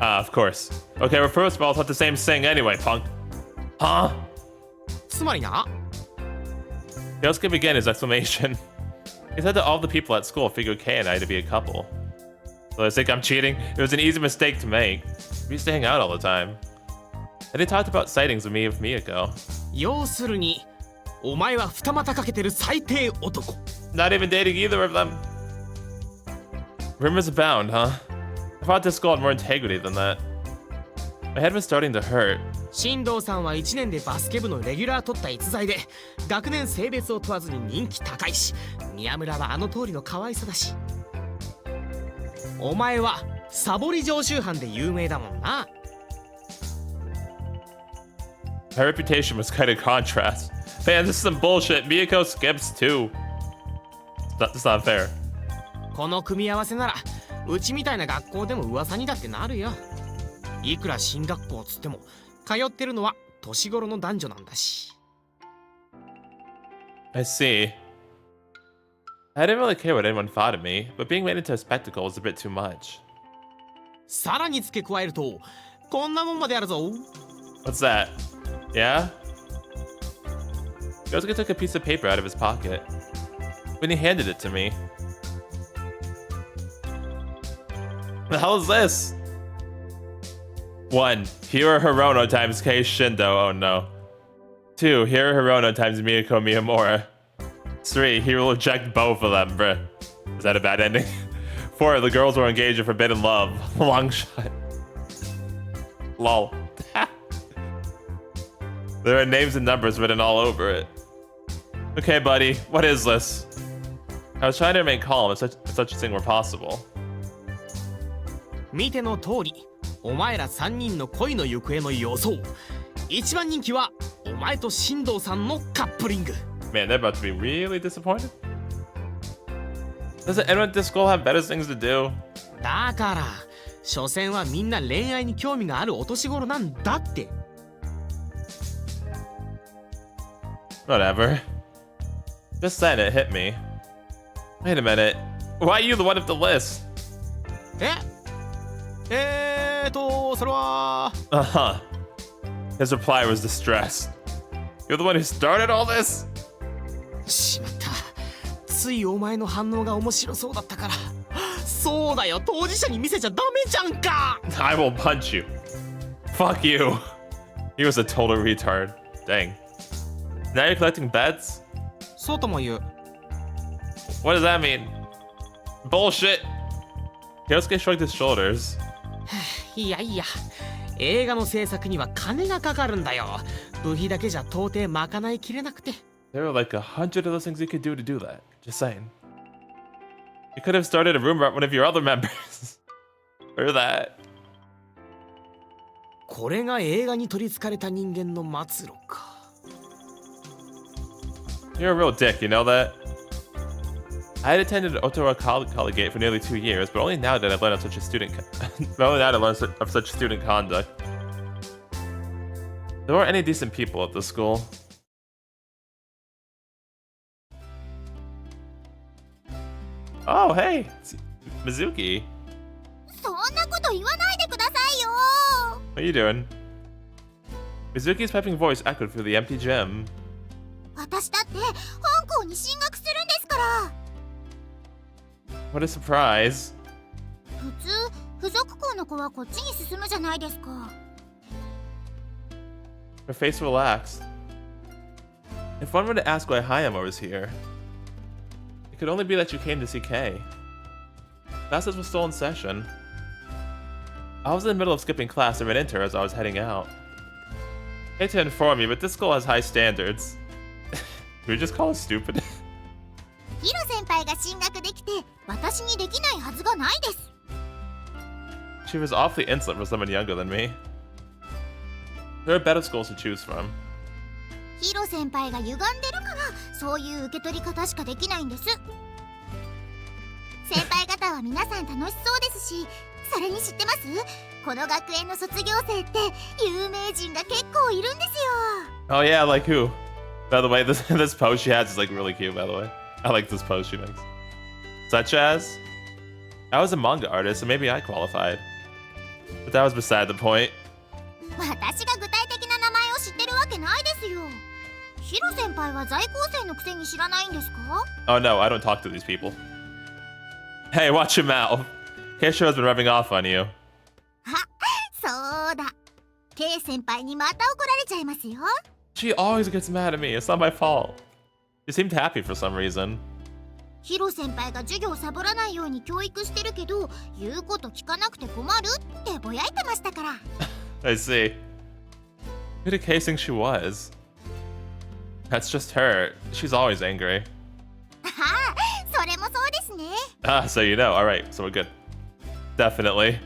Of course. Okay, well, first of all, it's not the same thing anyway, punk. Huh? つまりな。Yosuke began his explanation. He said that all the people at school figured Kay and I to be a couple. So they think I'm cheating? It was an easy mistake to make. We used to hang out all the time. And they talked about sightings of me with Miyako. 要するに、お前は二股かけてる最低男。Not even dating either of them. Rumors abound, huh? I thought this school had more integrity than that. My head was starting to hurt. 新藤さんは1年でバスケ部のレギュラー取った逸材で、学年性別を問わずに人気高いし、宮村はあの通りの可愛さだし。お前はサボり常習犯で有名だもんな。My reputation was kind of contrast. Man, this is some bullshit. Miyako skips too. That's not fair. この組み合わせならうちみたいな学校でも噂にだってなるよ。いくら進学校つっても通ってるのは年頃の男女なんだし。 I see. I didn't really care what anyone thought of me, but being made into a spectacle was a bit too much. さらに付け加えるとこんなもんまであるぞ。 What's that? Yeah? Yosuke took a piece of paper out of his pocket. When he handed it to me. The hell is this? 1. Hiro Hirono times Kei Shindo. Oh no. 2. Hiro Hirono times Miyako Miyamura. 3. He will reject both of them, bruh. Is that a bad ending? 4. The girls were engaged in forbidden love. Long shot. Lol. There are names and numbers written all over it. Okay, buddy, what is this? I was trying to remain calm if such a thing were possible. 見ての通り、お前ら3人の恋の行方の予想。一番人気はお前と進藤さんのカップリング。 Man, they're about to be really disappointed. Doesn't anyone at this school have better things to do? だから所詮はみんな恋愛に興味があるお年頃なんだって。 Whatever. Just then it hit me. Wait a minute. Why are you the one of the list? それは Uh-huh. His reply was distressed. You're the one who started all this? しまった。ついお前の反応が面白そうだったから。そうだよ、当事者に見せちゃダメじゃんか。 I will punch you. Fuck you. He was a total retard. Dang. Now you're collecting bets? そうとも言う。 What does that mean? Bullshit. Kyosuke shrugged his shoulders. いやいや、映画の制作には金がかかるんだよ。部費だけじゃ到底賄いきれなくて。 There were like 100 of those things you could do to do that. Just saying. You could have started a rumor at one of your other members. Or that. これが映画に取り憑かれた人間の末路か。 You're a real dick, you know that? I had attended Ottawa Collegiate for nearly 2 years, but only now did I learn of such student conduct. There weren't any decent people at the school. Oh, hey, it's Mizuki. そんなこと言わないでくださいよ。 What are you doing? Mizuki's piping voice echoed through the empty gym. 私だって本校に進学するんですから。 What a surprise. 普通付属校の子はこっちに進むじゃないですか。 Her face relaxed. If one were to ask why Hayama was here, it could only be that you came to see Kei. Classes were still in session. I was in the middle of skipping class and ran into her as I was heading out. I hate to inform you, but this school has high standards. Can we just call us stupid? ヒロ先輩が進学できて私にできないはずがないです。 She was awfully insolent for someone younger than me. There are better schools to choose from. ヒロ先輩が歪んでるからそういう受け取り方しかできないんです。先輩方は皆さん楽しそうですし、それに知ってます？この学園の卒業生って有名人が結構いるんですよ。 Oh yeah, like who? By the way, this pose she has is like really cute, by the way. I like this pose she makes. Such as? I was a manga artist, so maybe I qualified. But that was beside the point. 私が具体的な名前を知ってるわけないですよ。ヒロ先輩は在校生のくせに知らないんですか？ Oh no, I don't talk to these people. Hey, watch your mouth. Keisha has been rubbing off on you. そうだ。K 先輩にまた怒られちゃいますよ。 She always gets mad at me. It's not my fault. She seemed happy for some reason. ヒロ先輩が授業をサボらないように教育してるけど、言うこと聞かなくて困るってぼやいてましたから。I see. Who did Kei think she was? That's just her. She's always angry. はあ、それもそうですね。Ah, so you know. Alright, so we're good. Definitely.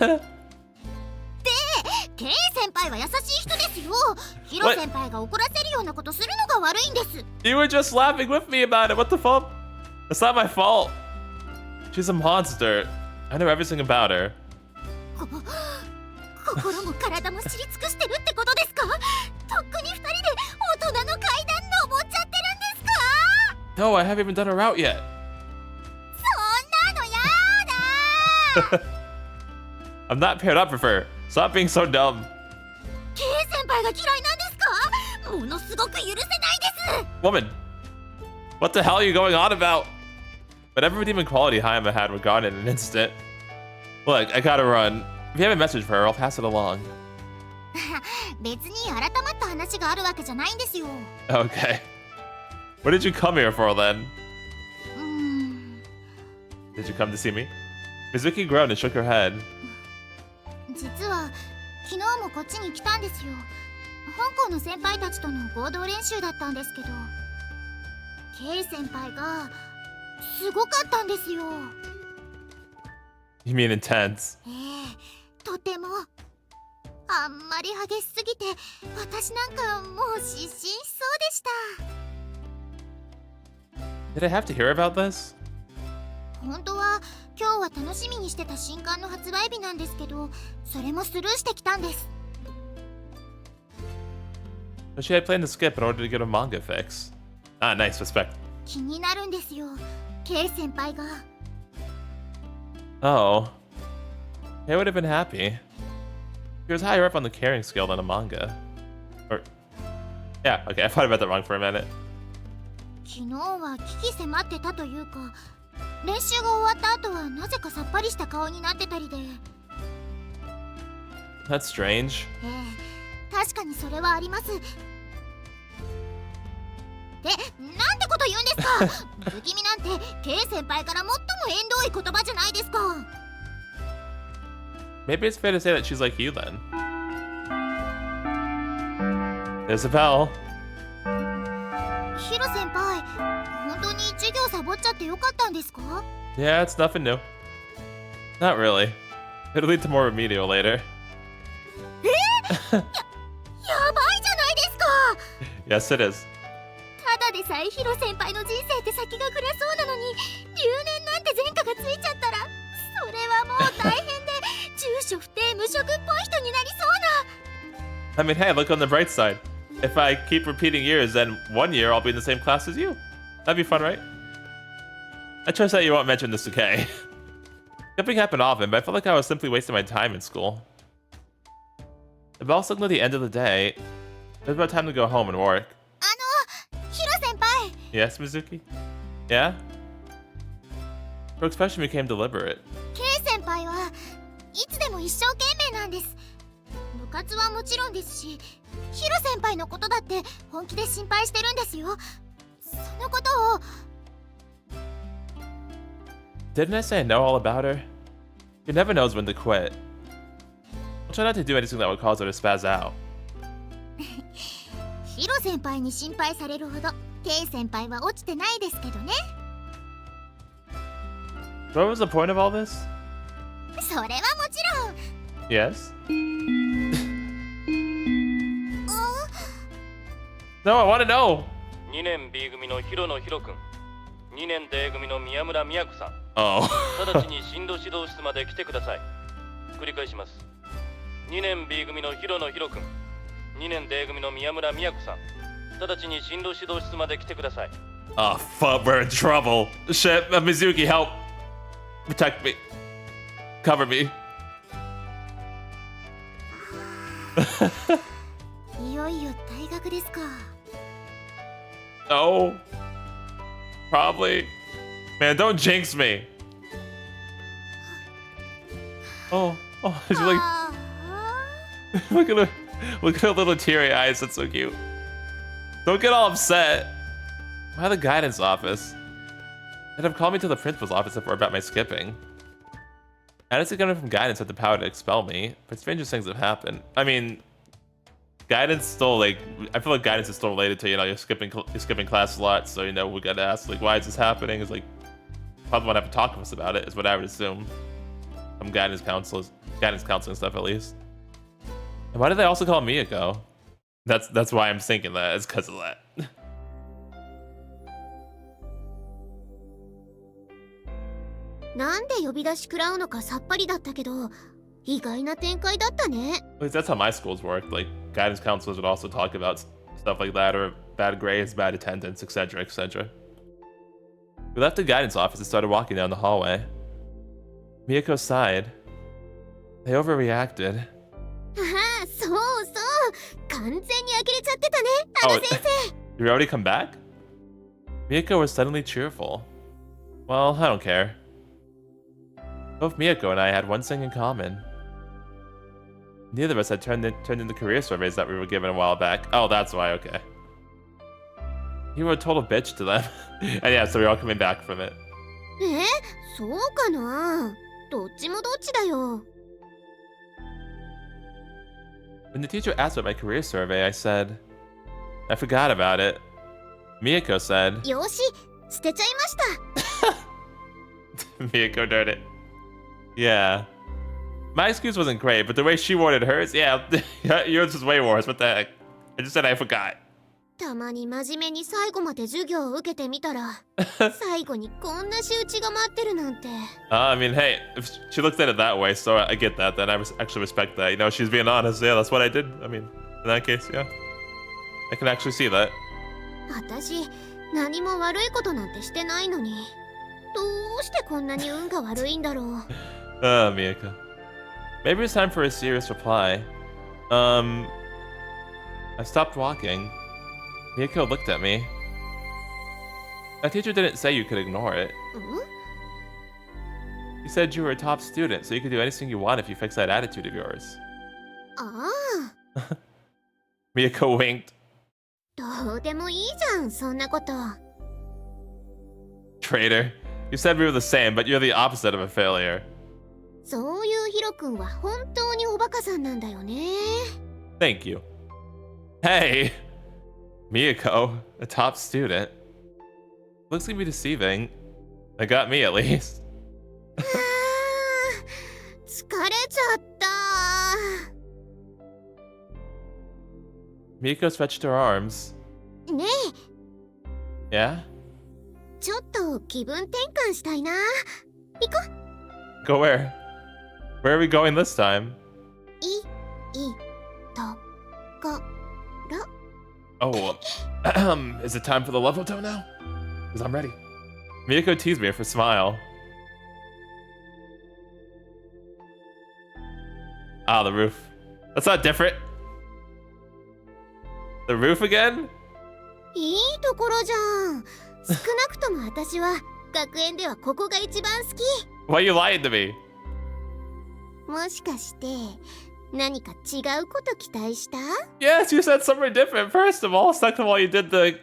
で、K 先輩は優しい人ですよ。ヒロ先輩が怒らせるようなことするのが悪いんです。You were just laughing with me about it. What the fuck? That's not my fault. She's a monster. I know everything about her. 心も体も知り尽くしてるってことですか？とっくに二人で大人の階段登っちゃってるんですか？ No, I haven't even done a route yet. そんなのやだ I'm not paired up with her. Stop being so dumb. K 先輩が嫌いなんですか？ものすごく許せないです Woman, what the hell are you going on about? Whatever redeeming quality Hayama had were gone in an instant. Look, I gotta run. If you have a message for her, I'll pass it along. 別に改まった話があるわけじゃないんですよ。 Okay. What did you come here for then? Did you come to see me? Mizuki groaned and shook her head. 実は昨日もこっちに来たんですよ。香港の先輩たちとの合同練習だったんですけど、 K 先輩がすごかったんですよ。 You mean intense? とてもあんまり激しすぎて私なんかもう失神しそうでした。 Did I have to hear about this? 本当は今日は楽しみにしてた新刊の発売日なんですけど、それもスルーしてきたんです。 But she had planned to skip in order to get a manga fix. Ah, nice, respect. 気になるんですよ、 K 先輩が。 Oh. I would have been happy. He was higher up on the caring scale than a manga. Or... Yeah, okay, I thought about that wrong for a minute. 昨日は危機迫ってたというか、練習が終わった後はなぜかさっぱりした顔になってたりで。 That's strange. 確かにそれはあります。で、なんてこと言うんですか。不気味なんて K 先輩から最も縁遠い言葉じゃないですか。 Maybe it's fair to say that she's like you then. There's a bell. ヒロ先輩、本当に授業サボっちゃってよかったんですか？ Yeah, it's nothing new. Not really. It'll lead to more remedial later. やばいじゃないですか。 Yes, it is. ただでさえヒロ先輩の人生って先が暗そうなのに、留年なんて前科がついちゃったら、それはもう大変で住所不定無職っぽい人になりそうな。 I mean, hey, look on the bright side. If I keep repeating years, then 1 year I'll be in the same class as you. That'd be fun, right? I trust that you won't mention this to Kay. Skipping happened often, but I felt like I was simply wasting my time in school. The bell signaled the end of the day. It was about time to go home and work. ヒロ先輩。 Yes, Mizuki? Yeah? Her expression became deliberate. K 先輩はいつでも一生懸命なんです。部活はもちろんですし、ヒロ先輩のことだって本気で心配してるんですよ。そのことを。 Didn't I say I know all about her? She never knows when to quit. I'll try not to do anything that would cause her to spaz out. ヒロ先輩に心配されるほど K 先輩は落ちてないですけどね。 What was the point of all this? それはもちろん。 Yes? No, I want to know! 2年 B 組のヒロのヒロくん、2年 D 組の宮村美也子さん、 Oh. 直ちに進路指導室まで来てください。繰り返します。2年 B 組のヒロのヒロくん、2年 D 組の宮村美也子さん、直ちに進路指導室まで来てください。 Oh, fuck, we're in trouble. Shit, Mizuki, help. Protect me. Cover me. いよいよ大学ですか。 No. Probably. Man, don't jinx me. Oh, she's like, あ look at her little teary eyes. That's so cute. Don't get all upset. Why the guidance office? And have called me to the principal's office before about my skipping. I had to get from guidance had the power to expel me, but stranger things have happened. I mean, guidance still like I feel like guidance is still related to, you know, you're skipping class a lot, so you know we gotta ask like why is this happening? Is like probably want to have to talk to us about it is what I would assume. Some guidance counseling stuff at least. And why did they also call Miyako? That's why I'm thinking that. It's because of that. なんで呼び出し食らうのかさっぱりだったけど、意外な展開だったね。At least that's how my schools worked. Like, guidance counselors would also talk about stuff like that, or bad grades, bad attendance, etc., etc. We left the guidance office and started walking down the hallway. Miyako sighed. They overreacted. ああ、そうそう。完全に呆れちゃってたね、アナ先生。You already come back? Miyako was suddenly cheerful. Well, I don't care. Both Miyako and I had one thing in common. Neither of us had turned in the career surveys that we were given a while back. Oh, that's why, okay. You were a total bitch to them. And yeah, so we're all coming back from it. そうかな。どっちもどっちだよ。When the teacher asked about my career survey, I said, I forgot about it. Miyako said, よし、捨てちゃいました。Miyako darn it. Yeah. My excuse wasn't great, but the way she worded hers, yeah, yours was way worse. What the heck? I just said I forgot. たまに真面目に最後まで授業を受けてみたら、最後にこんな仕打ちが待ってるなんて。I mean, hey, if she looked at it that way, so I get that. Then I actually respect that. You know, she's being honest. Yeah, that's what I did. I mean, in that case, yeah. I can actually see that. 私、何も悪いことなんてしてないのに。どうしてこんなに運が悪いんだろう。Miyako. Maybe it's time for a serious reply. I stopped walking. Miyako looked at me. My teacher didn't say you could ignore it. He said you were a top student, so you could do anything you want if you fix that attitude of yours. ああ。Miyako winked. どうでもいいじゃん、そんなこと。Traitor. You said we were the same, but you're the opposite of a failure. そういうヒロ君は本当におバカさんなんだよね。Thank you. Hey! Miyako, a top student. Looks like me deceiving. That got me at least. 疲れちゃった。Miyako stretched her arms. ねえ。Yeah? ちょっと気分転換したいな。行こう。Go where? Where are we going this time? ところ。Oh, is it time for the love hotel now? Because I'm ready. Miyako teased me with a smile. Ah, the roof. That's not different. The roof again? いいところじゃん。少なくとも私は学園ではここが一番好き。Why are you lying to me? もしかして何か違うこと期待した？ Yes, you said something different. First of all, second of all, you did the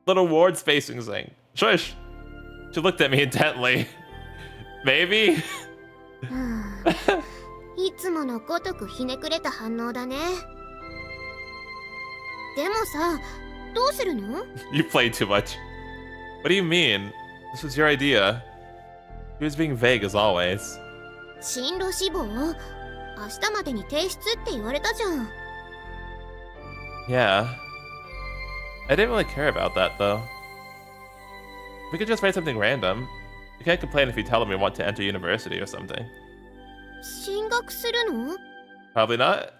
little ward spacing thing. Shush. She looked at me intently. Maybe? いつものごとくひねくれた反応だね。でもさ、どうするの？ You played too much. What do you mean? This was your idea. He was being vague as always. 進路志望？明日までに提出って言われたじゃん。Yeah. I didn't really care about that, though. We could just write something random. You can't complain if you tell them we want to enter university or something. 進学するの？ Probably not.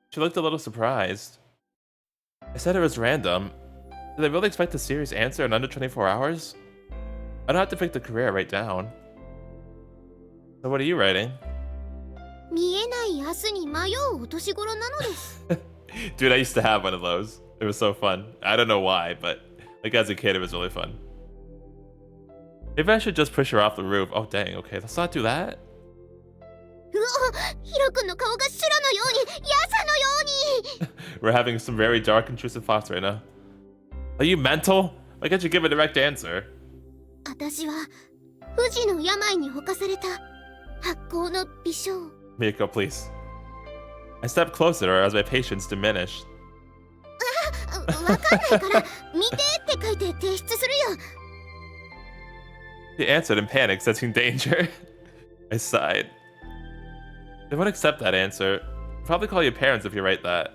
She looked a little surprised. I said it was random. Do they really expect a serious answer in under 24 hours? I don't have to pick the career right down. So what are you writing? 見えない明日に迷うお年頃なのです。Dude, I used to have one of those. It was so fun. I don't know why, but like as a kid, it was really fun. Maybe I should just push her off the roof. Oh, dang. Okay, let's not do that. うわ、ヒロ君の顔が白のように、ヤサのように。We're having some very dark, intrusive thoughts right now. Are you mental? Why can't you give a direct answer? 私は不治の病に侵された発光の微笑。Miyako, please. I stepped closer to her as my patience diminished. わかんないから見てって書いて提出するよ。She answered in panic, sensing danger. I sighed. They won't accept that answer. They'll probably call your parents if you write that.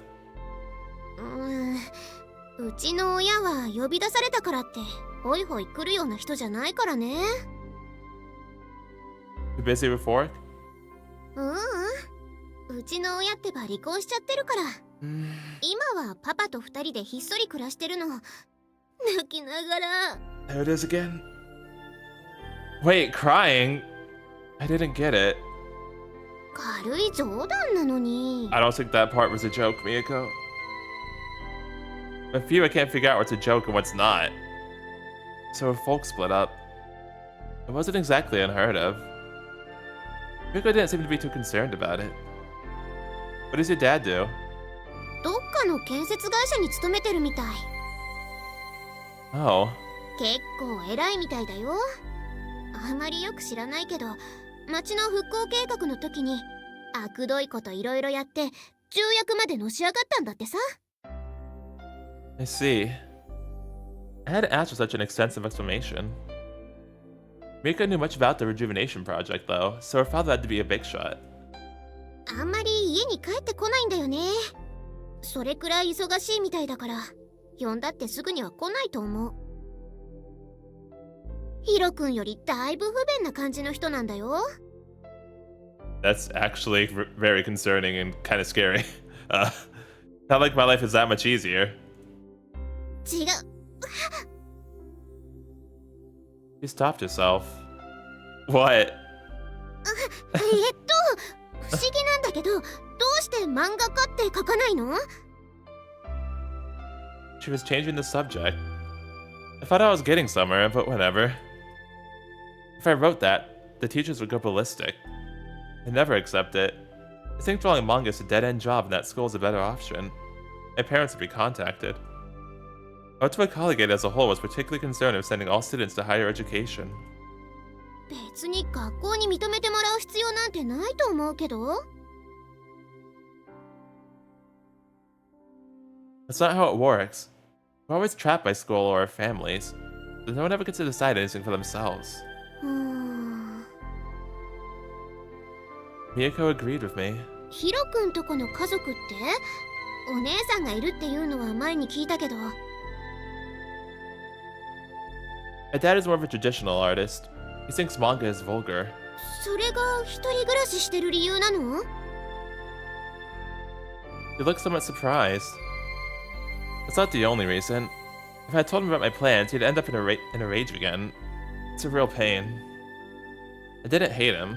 うちの親は呼び出されたからってホイホイ来るような人じゃないからね。Too busy with work? うちの親ってば離婚しちゃってるから今はパパと2人でひっそり暮らしてるの泣きながら There it is again. Wait, crying? I didn't get it. 軽い冗談なのに I don't think that part was a joke, Miyako. I feel I can't figure out what's a joke and what's not. So if folks split up, it wasn't exactly unheard of. Miyako didn't seem to be too concerned about it. What does your dad do? どっかの建設会社に勤めてるみたい Oh. 結構偉いみたいだよあまりよく知らないけど町の復興計画の時にあくどいこといろいろやって重役までのし上がったんだってさ I see. I had to ask for such an extensive explanation. Miyako knew much about the rejuvenation project, though, so her father had to be a big shot. あんまり家に帰ってこないんだよねそれくらい忙しいみたいだから呼んだってすぐには来ないと思うヒロ君よりだいぶ不便な感じの人なんだよ That's actually very concerning and kind of scary. Not like my life is that much easier. 違う You stopped yourself. What? 不思議なんだけどどうして漫画家って書かないの She was changing the subject. I thought I was getting somewhere, but whatever. If I wrote that, the teachers would go ballistic. They'd never accept it. I think drawing manga is a dead-end job and that school is a better option. My parents would be contacted. Our colleague as a whole was particularly concerned with sending all students to higher education. 別に学校に認めてもらう必要なんてないと思うけど That's not how it works. We're always trapped by school or our families. So no one ever gets to decide anything for themselves. うーん Miyako agreed with me. ヒロ君とこの家族ってお姉さんがいるっていうのは前に聞いたけど My dad is more of a traditional artist. He thinks manga is vulgar. それが一人暮らししてる理由なの He looks somewhat surprised. That's not the only reason. If I told him about my plans, he'd end up in a rage again. It's a real pain. I didn't hate him.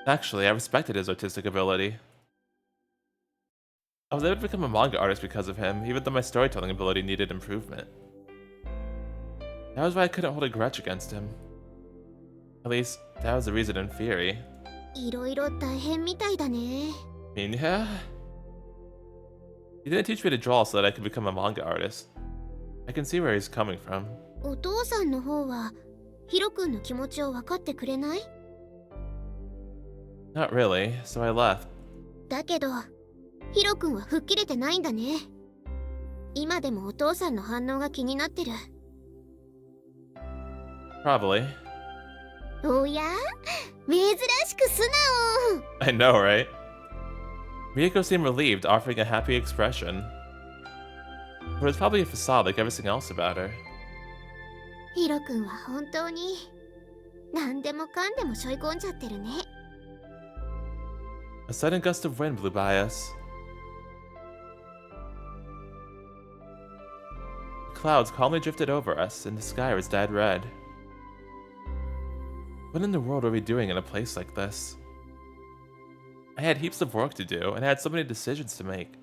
Actually, I respected his artistic ability. I was able to become a manga artist because of him, even though my storytelling ability needed improvement. That was why I couldn't hold a grudge against him. At least, that was the reason in theory. いろいろ大変みたいだね I mean, yeah. He didn't teach me to draw so that I could become a manga artist. I can see where he's coming from. お父さんの方はヒロ君の気持ちを分かってくれない Not really, so I left. だけどヒロ君は吹っ切れてないんだね今でもお父さんの反応が気になってる Probably. おや珍しく素直 I know, right? Miyako seemed relieved, offering a happy expression. But it's probably a facade like everything else about her. ヒロ君は本当に何でもかんでも背負い込んじゃってるね A sudden gust of wind blew by us. Clouds calmly drifted over us, and the sky was dyed red. What in the world were we doing in a place like this? I had heaps of work to do, and I had so many decisions to make.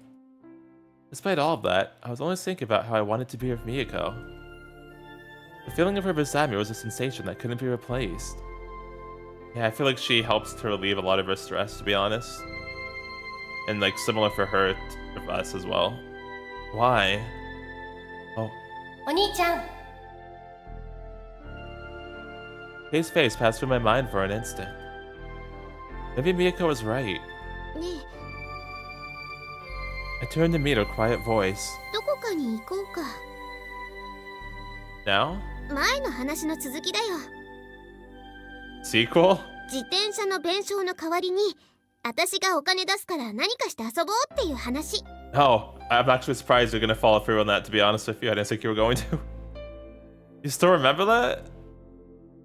Despite all of that, I was always thinking about how I wanted to be with Miyako. The feeling of her beside me was a sensation that couldn't be replaced. Yeah, I feel like she helps to relieve a lot of her stress, to be honest. And like similar for her to us as well. Why? Oh. お兄ちゃん Kei's face passed through my mind for an instant. Maybe Miyako was right. ね I turned to meet her quiet voice. えどこかに行こうか Now? 前の話の続きだよ Sequel? 自転車の弁償の代わりに私がお金出すから何かして遊ぼうっていう話 Oh, I'm actually surprised you're gonna follow through on that, to be honest with you. I didn't think you were going to. You still remember that?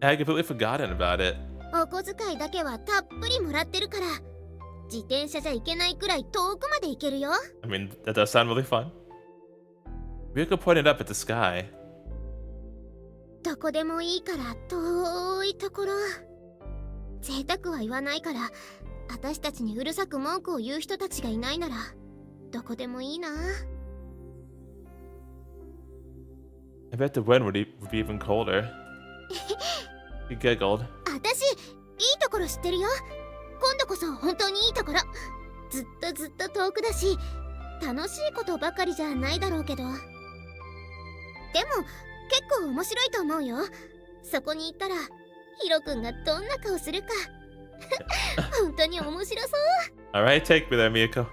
I had completely forgotten about it. お小遣いだけはたっぷりもらってるから、自転車じゃ行けないくらい遠くまで行けるよ。 I mean, that does sound really fun. Miyako pointed up at the sky. どこでもいいから遠いところ。贅沢は言わないから、私たちにうるさく文句を言う人たちがいないならどこでもいいな。 I bet the wind would be even colder. He giggled. 私いいところ知ってるよ。今度こそ本当にいいところ。ずっと遠くだし、楽しいことばかりじゃないだろうけど、でも結構面白いと思うよ。そこに行ったらヒロ君がどんな顔するか。本当に面白そう。 Alright, take me there, Miyako.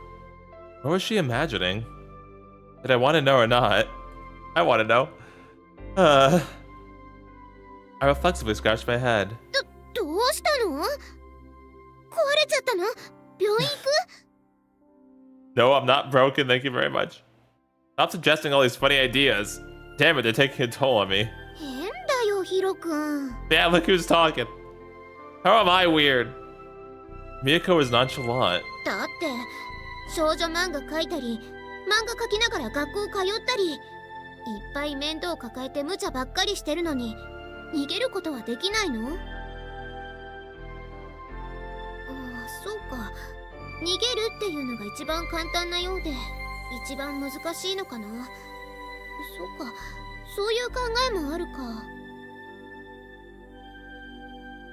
What was she imagining? Did I want to know or not? I want to know. I reflexively scratched my head. どうしたの？壊れちゃったの？病院行く？ No, I'm not broken, thank you very much. Stop suggesting all these funny ideas. Damn it, they're taking a toll on me. 変だよ、ヒロ君。 Yeah, look who's talking. How am I weird? Miyako was nonchalant. だって少女漫画描いたり、漫画描きながら学校通ったり、いっぱい面倒抱えて無茶ばっかりしてるのに逃げることはできないの？ああ、そうか。逃げるっていうのが一番簡単なようで一番難しいのかな。そうか、そういう考えもあるか。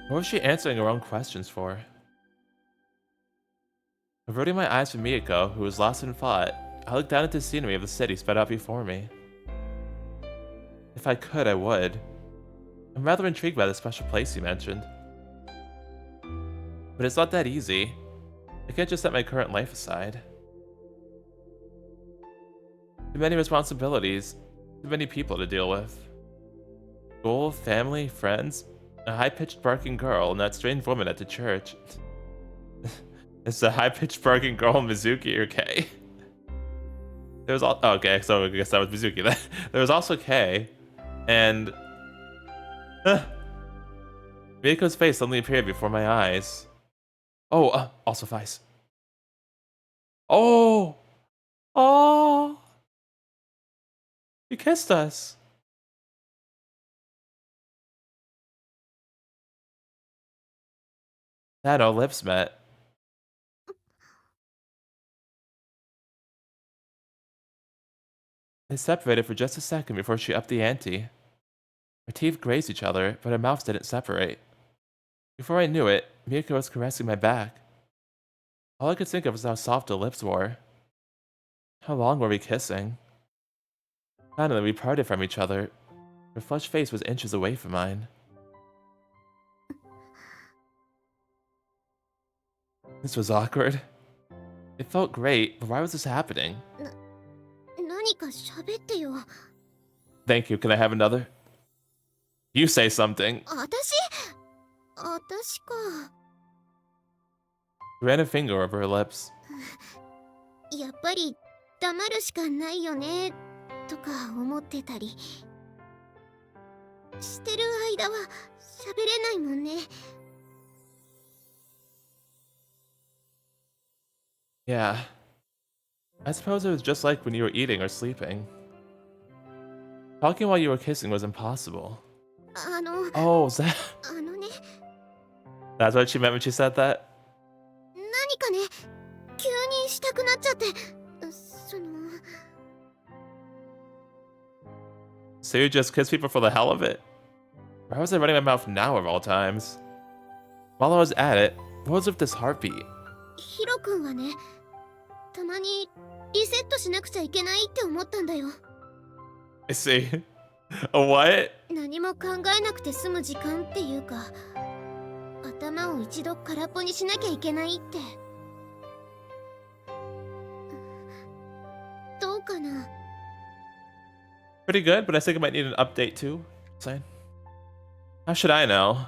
What was she answering her own questions for? Averting my eyes from Miyako, who was lost in thought, I looked down at the scenery of the city spread out before me. If I could, I would. I'm rather intrigued by the special place you mentioned. But it's not that easy. I can't just set my current life aside. Too many responsibilities, too many people to deal with. School, family, friends, a high-pitched barking girl, and that strange woman at the church. It's a high-pitched barking girl, Mizuki or Kei. There was all okay, so I guess that was Mizuki then. There was also Kei, and Miyako's face suddenly appeared before my eyes. Oh, also Vice. Oh! Oh! You kissed us. Then our lips met. They separated for just a second before she upped the ante. Our teeth grazed each other, but our mouths didn't separate. Before I knew it, Miyako was caressing my back. All I could think of was how soft her lips were. How long were we kissing? Finally, we parted from each other. Her flushed face was inches away from mine. This was awkward. It felt great, but why was this happening? 何か喋ってよ。 Thank you, can I have another? You say something. 私か。 She ran a finger over her lips. やっぱり黙るしかないよねとか思ってたりしてる間は喋れないもんね。 Yeah. I suppose it was just like when you were eating or sleeping. Talking while you were kissing was impossible. Oh, is that... ね。 That's what she meant when she said that? 何かね、急にしたくなっちゃって、So you just kiss people for the hell of it? Why was I running my mouth now of all times? While I was at it, what was with this heartbeat? ヒロ君はね、たまにリセットしなくちゃいけないって思ったんだよ。 I see. A what? 何も考えなくて済む時間っていうか、頭を一度空っぽにしなきゃいけないって。どうかな。 Pretty good, but I think I might need an update too. Saying. How should I know? I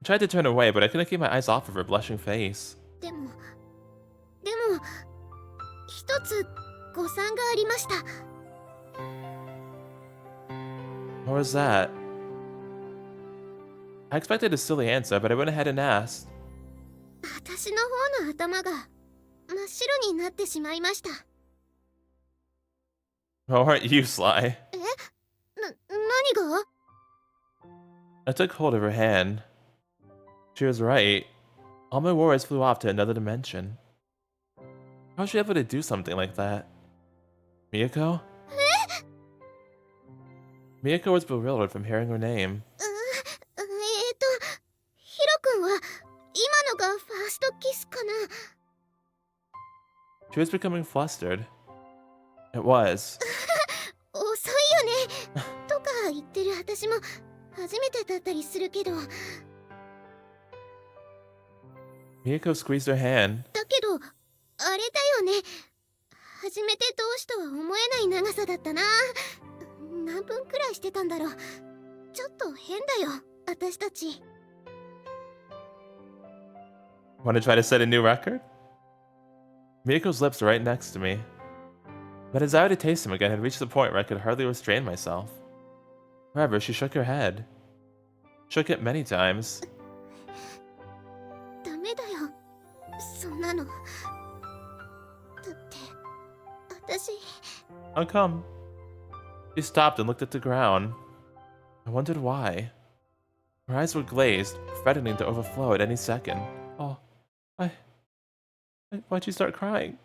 tried to turn away, but I couldn't keep my eyes off of her blushing face. でも一つ誤算がありました。 What was that? I expected a silly answer, but I went ahead and asked. 私の方の頭が真っ白になってしまいました。 Oh, aren't you, Sly? 何が？ I took hold of her hand. She was right. All my worries flew off to another dimension. How was she able to do something like that? Miyako? Miyako was bewildered from hearing her name. ヒロ君は今のがファーストキスかな？ She was becoming flustered. It was. 遅いよねとか言ってる私も初めてだったりするけど。 Miyako squeezed her hand. だけどあれだよね。初めて同士とは思えない長さだったな。何分くらいしてたんだろう。ちょっと変だよ私たち。 Want to try to set a new record? Miyako's lips were right next to me. My desire to taste him again had reached the point where I could hardly restrain myself. However, she shook her head. Shook it many times. ダメだよそんなの。だって私。 How come? She stopped and looked at the ground. I wondered why. Her eyes were glazed, threatening to overflow at any second. Oh, why'd you start crying?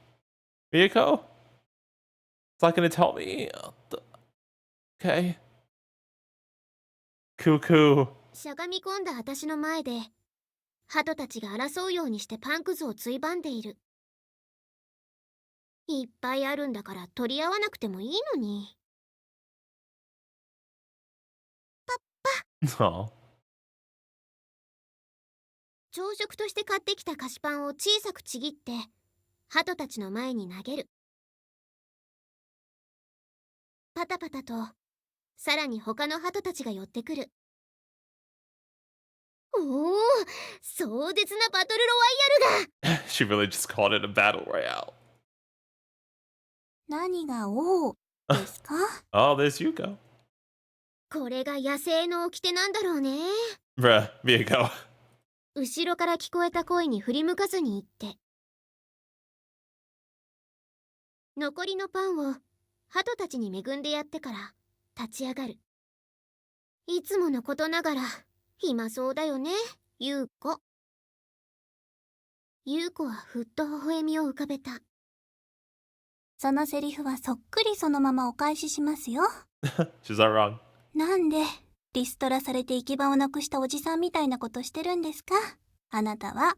Miyako? It's not gonna tell me. Okay. Cuckoo. しゃがみ込んだ私の前で鳩たちが争うようにしてパンくずをついばんでいる。いっぱいあるんだから取り合わなくてもいいのに。 Oh. 朝食として買ってきた菓子パンを小さくちぎって鳩たちの前に投げる。パタパタとさらに他の鳩たちが寄ってくる。おお、壮絶なバトルロワイヤルが。 She really just called it a battle royale. 何が王ですか？ Oh, there's Yuko. これが野生の掟なんだろうね。 Bruh, Miyako. 後ろから聞こえた声に振り向かずに言って、残りのパンを鳩たちに恵んでやってから立ち上がる。いつものことながら暇そうだよね、優子。優子はふっと微笑みを浮かべた。そのセリフはそっくりそのままお返ししますよ。She's not wrong. なんでリストラされて行き場をなくしたおじさんみたいなことしてるんですか、あなたは。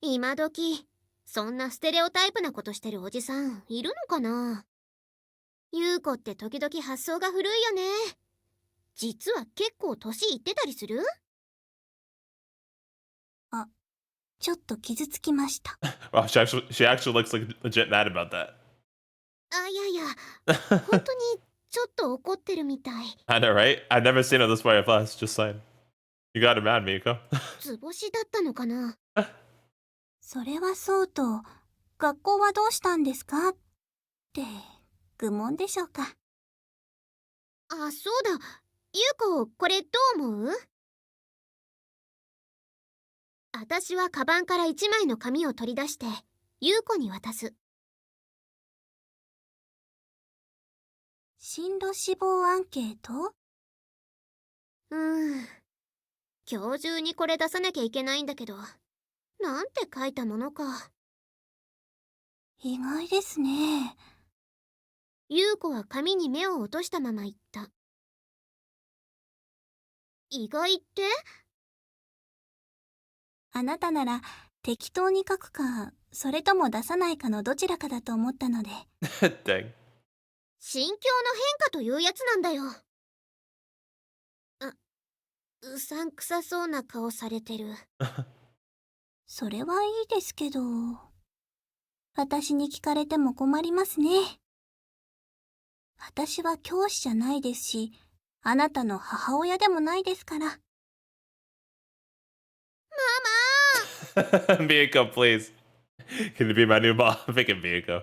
今時そんなステレオタイプなことしてるおじさんいるのかな。優子って時々発想が古いよね。実は結構年いってたりする？あ、ちょっと傷つきました。Wow, she actually looks like legit mad about that. あ、いやいや、本当にちょっと怒ってるみたい。I know, right? I've never seen her this way of us, just saying. You got her mad, Miyako. 図星だったのかな。それはそうと、学校はどうしたんですかって愚問でしょうか。あ、そうだ。優子、これどう思う？私はカバンから1枚の紙を取り出して優子に渡す。進路志望アンケート？今日中にこれ出さなきゃいけないんだけど、なんて書いたものか。意外ですね。優子は紙に目を落としたまま言った。意外って？あなたなら適当に書くか、それとも出さないかのどちらかだと思ったので。Dang. 心境の変化というやつなんだよ。うさんくさそうな顔されてる。それはいいですけど、私に聞かれても困りますね。私は教師じゃないですし、あなたの母親でもないですから。ママMiyako, please. Can you be my new mom? Pick it, Miyako.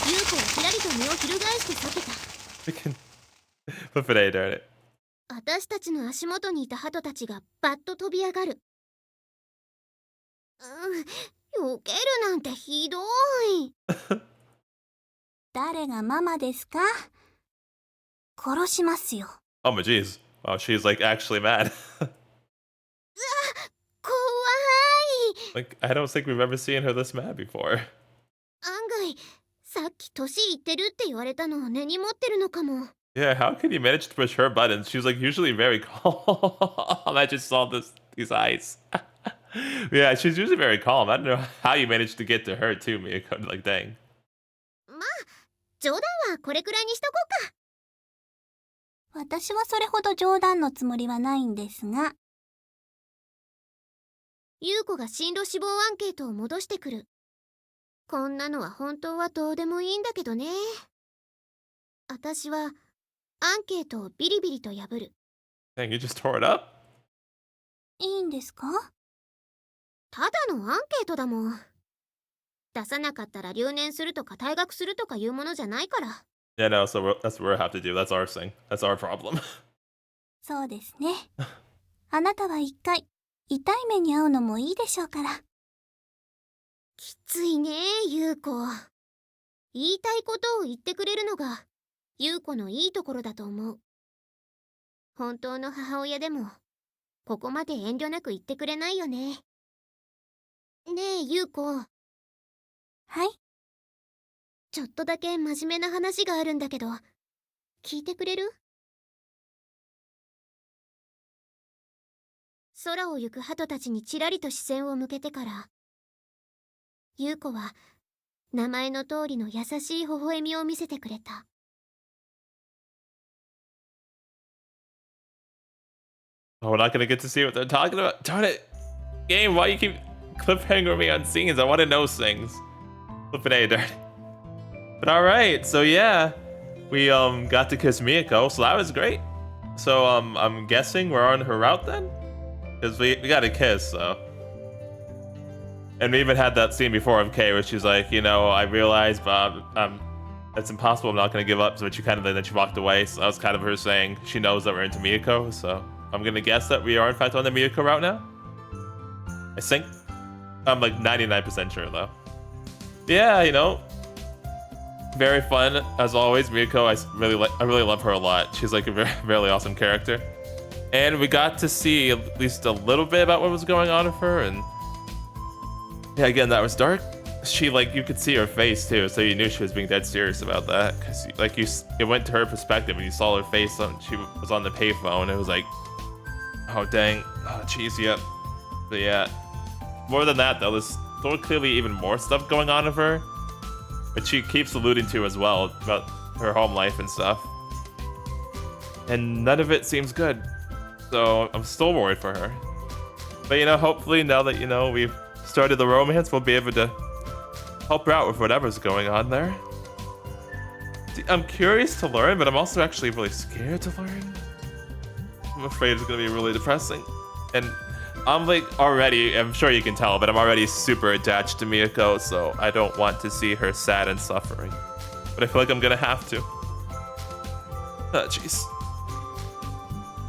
優子はひらりと身を翻して避けた。Flip it, darn it. 私たちの足元にいた鳩たちがバッと飛び上がる。避けるなんてひどい。誰がママですか？殺しますよ。 Oh my jeez. Oh, she's like actually mad. 怖い。 Like, I don't think we've ever seen her this mad before. 案外、さっき年いってるって言われたのを根に持ってるのかも。Yeah, how can you manage to push her buttons? She was like usually very calm. I just saw these eyes. Yeah, she's usually very calm. I don't know how you managed to get to her too, Miyako. Like, dang. まあ、冗談はこれくらいにしとこうか。私はそれほど冗談のつもりはないんですが。優子が進路志望アンケートを戻してくる。こんなのは本当はどうでもいいんだけどね。私はアンケートをビリビリと破る。Dang, you just tore it up? いいんですか？ただのアンケートだもん。出さなかったら留年するとか退学するとかいうものじゃないから。Yeah, no, so that's what we have to do. That's our thing. That's our problem. そうですね。あなたは一回痛い目に遭うのもいいでしょうから。きついね、優子。言いたいことを言ってくれるのが優子のいいところだと思う。本当の母親でもここまで遠慮なく言ってくれないよね。ねえ、優子。はい。ちょっとだけ真面目な話があるんだけど、聞いてくれる？空を行く鳩たちにちらりと視線を向けてから、優子は名前の通りの優しい微笑みを見せてくれた。Oh, we're not gonna get to see what they're talking about. Darn it! Game, why you keep cliffhanger me on scenes? I want to know things. Flip it, darn it. But alright, so yeah. We got to kiss Miyako, so that was great. So I'm guessing we're on her route then? Because we got a kiss, so. And we even had that scene before of Kay where she's like, you know, I realized, but it's impossible, I'm not going to give up. So she kind of, then she walked away. So that was kind of her saying she knows that we're into Miyako. So I'm going to guess that we are in fact on the Miyako route now. I think. I'm like 99% sure though. Yeah, you know, very fun as always. Miyako, I really love her a lot. She's like a very, really awesome character. And we got to see at least a little bit about what was going on with her, and yeah, again, that was dark. She, like, you could see her face too, so you knew she was being dead serious about that. Cause like it went to her perspective, and you saw her face on. She was on the payphone. It was like, oh dang, oh jeez, yep. But yeah, more than that though, there's clearly even more stuff going on with her, which she keeps alluding to as well about her home life and stuff. And none of it seems good, so I'm still worried for her. But you know, hopefully now that, you know, we've started the romance, we'll be able to help her out with whatever's going on there. I'm curious to learn, but I'm also actually really scared to learn. I'm afraid it's gonna be really depressing. And I'm like already, I'm sure you can tell, but I'm already super attached to Miyako, so I don't want to see her sad and suffering. But I feel like I'm gonna have to. Oh, jeez.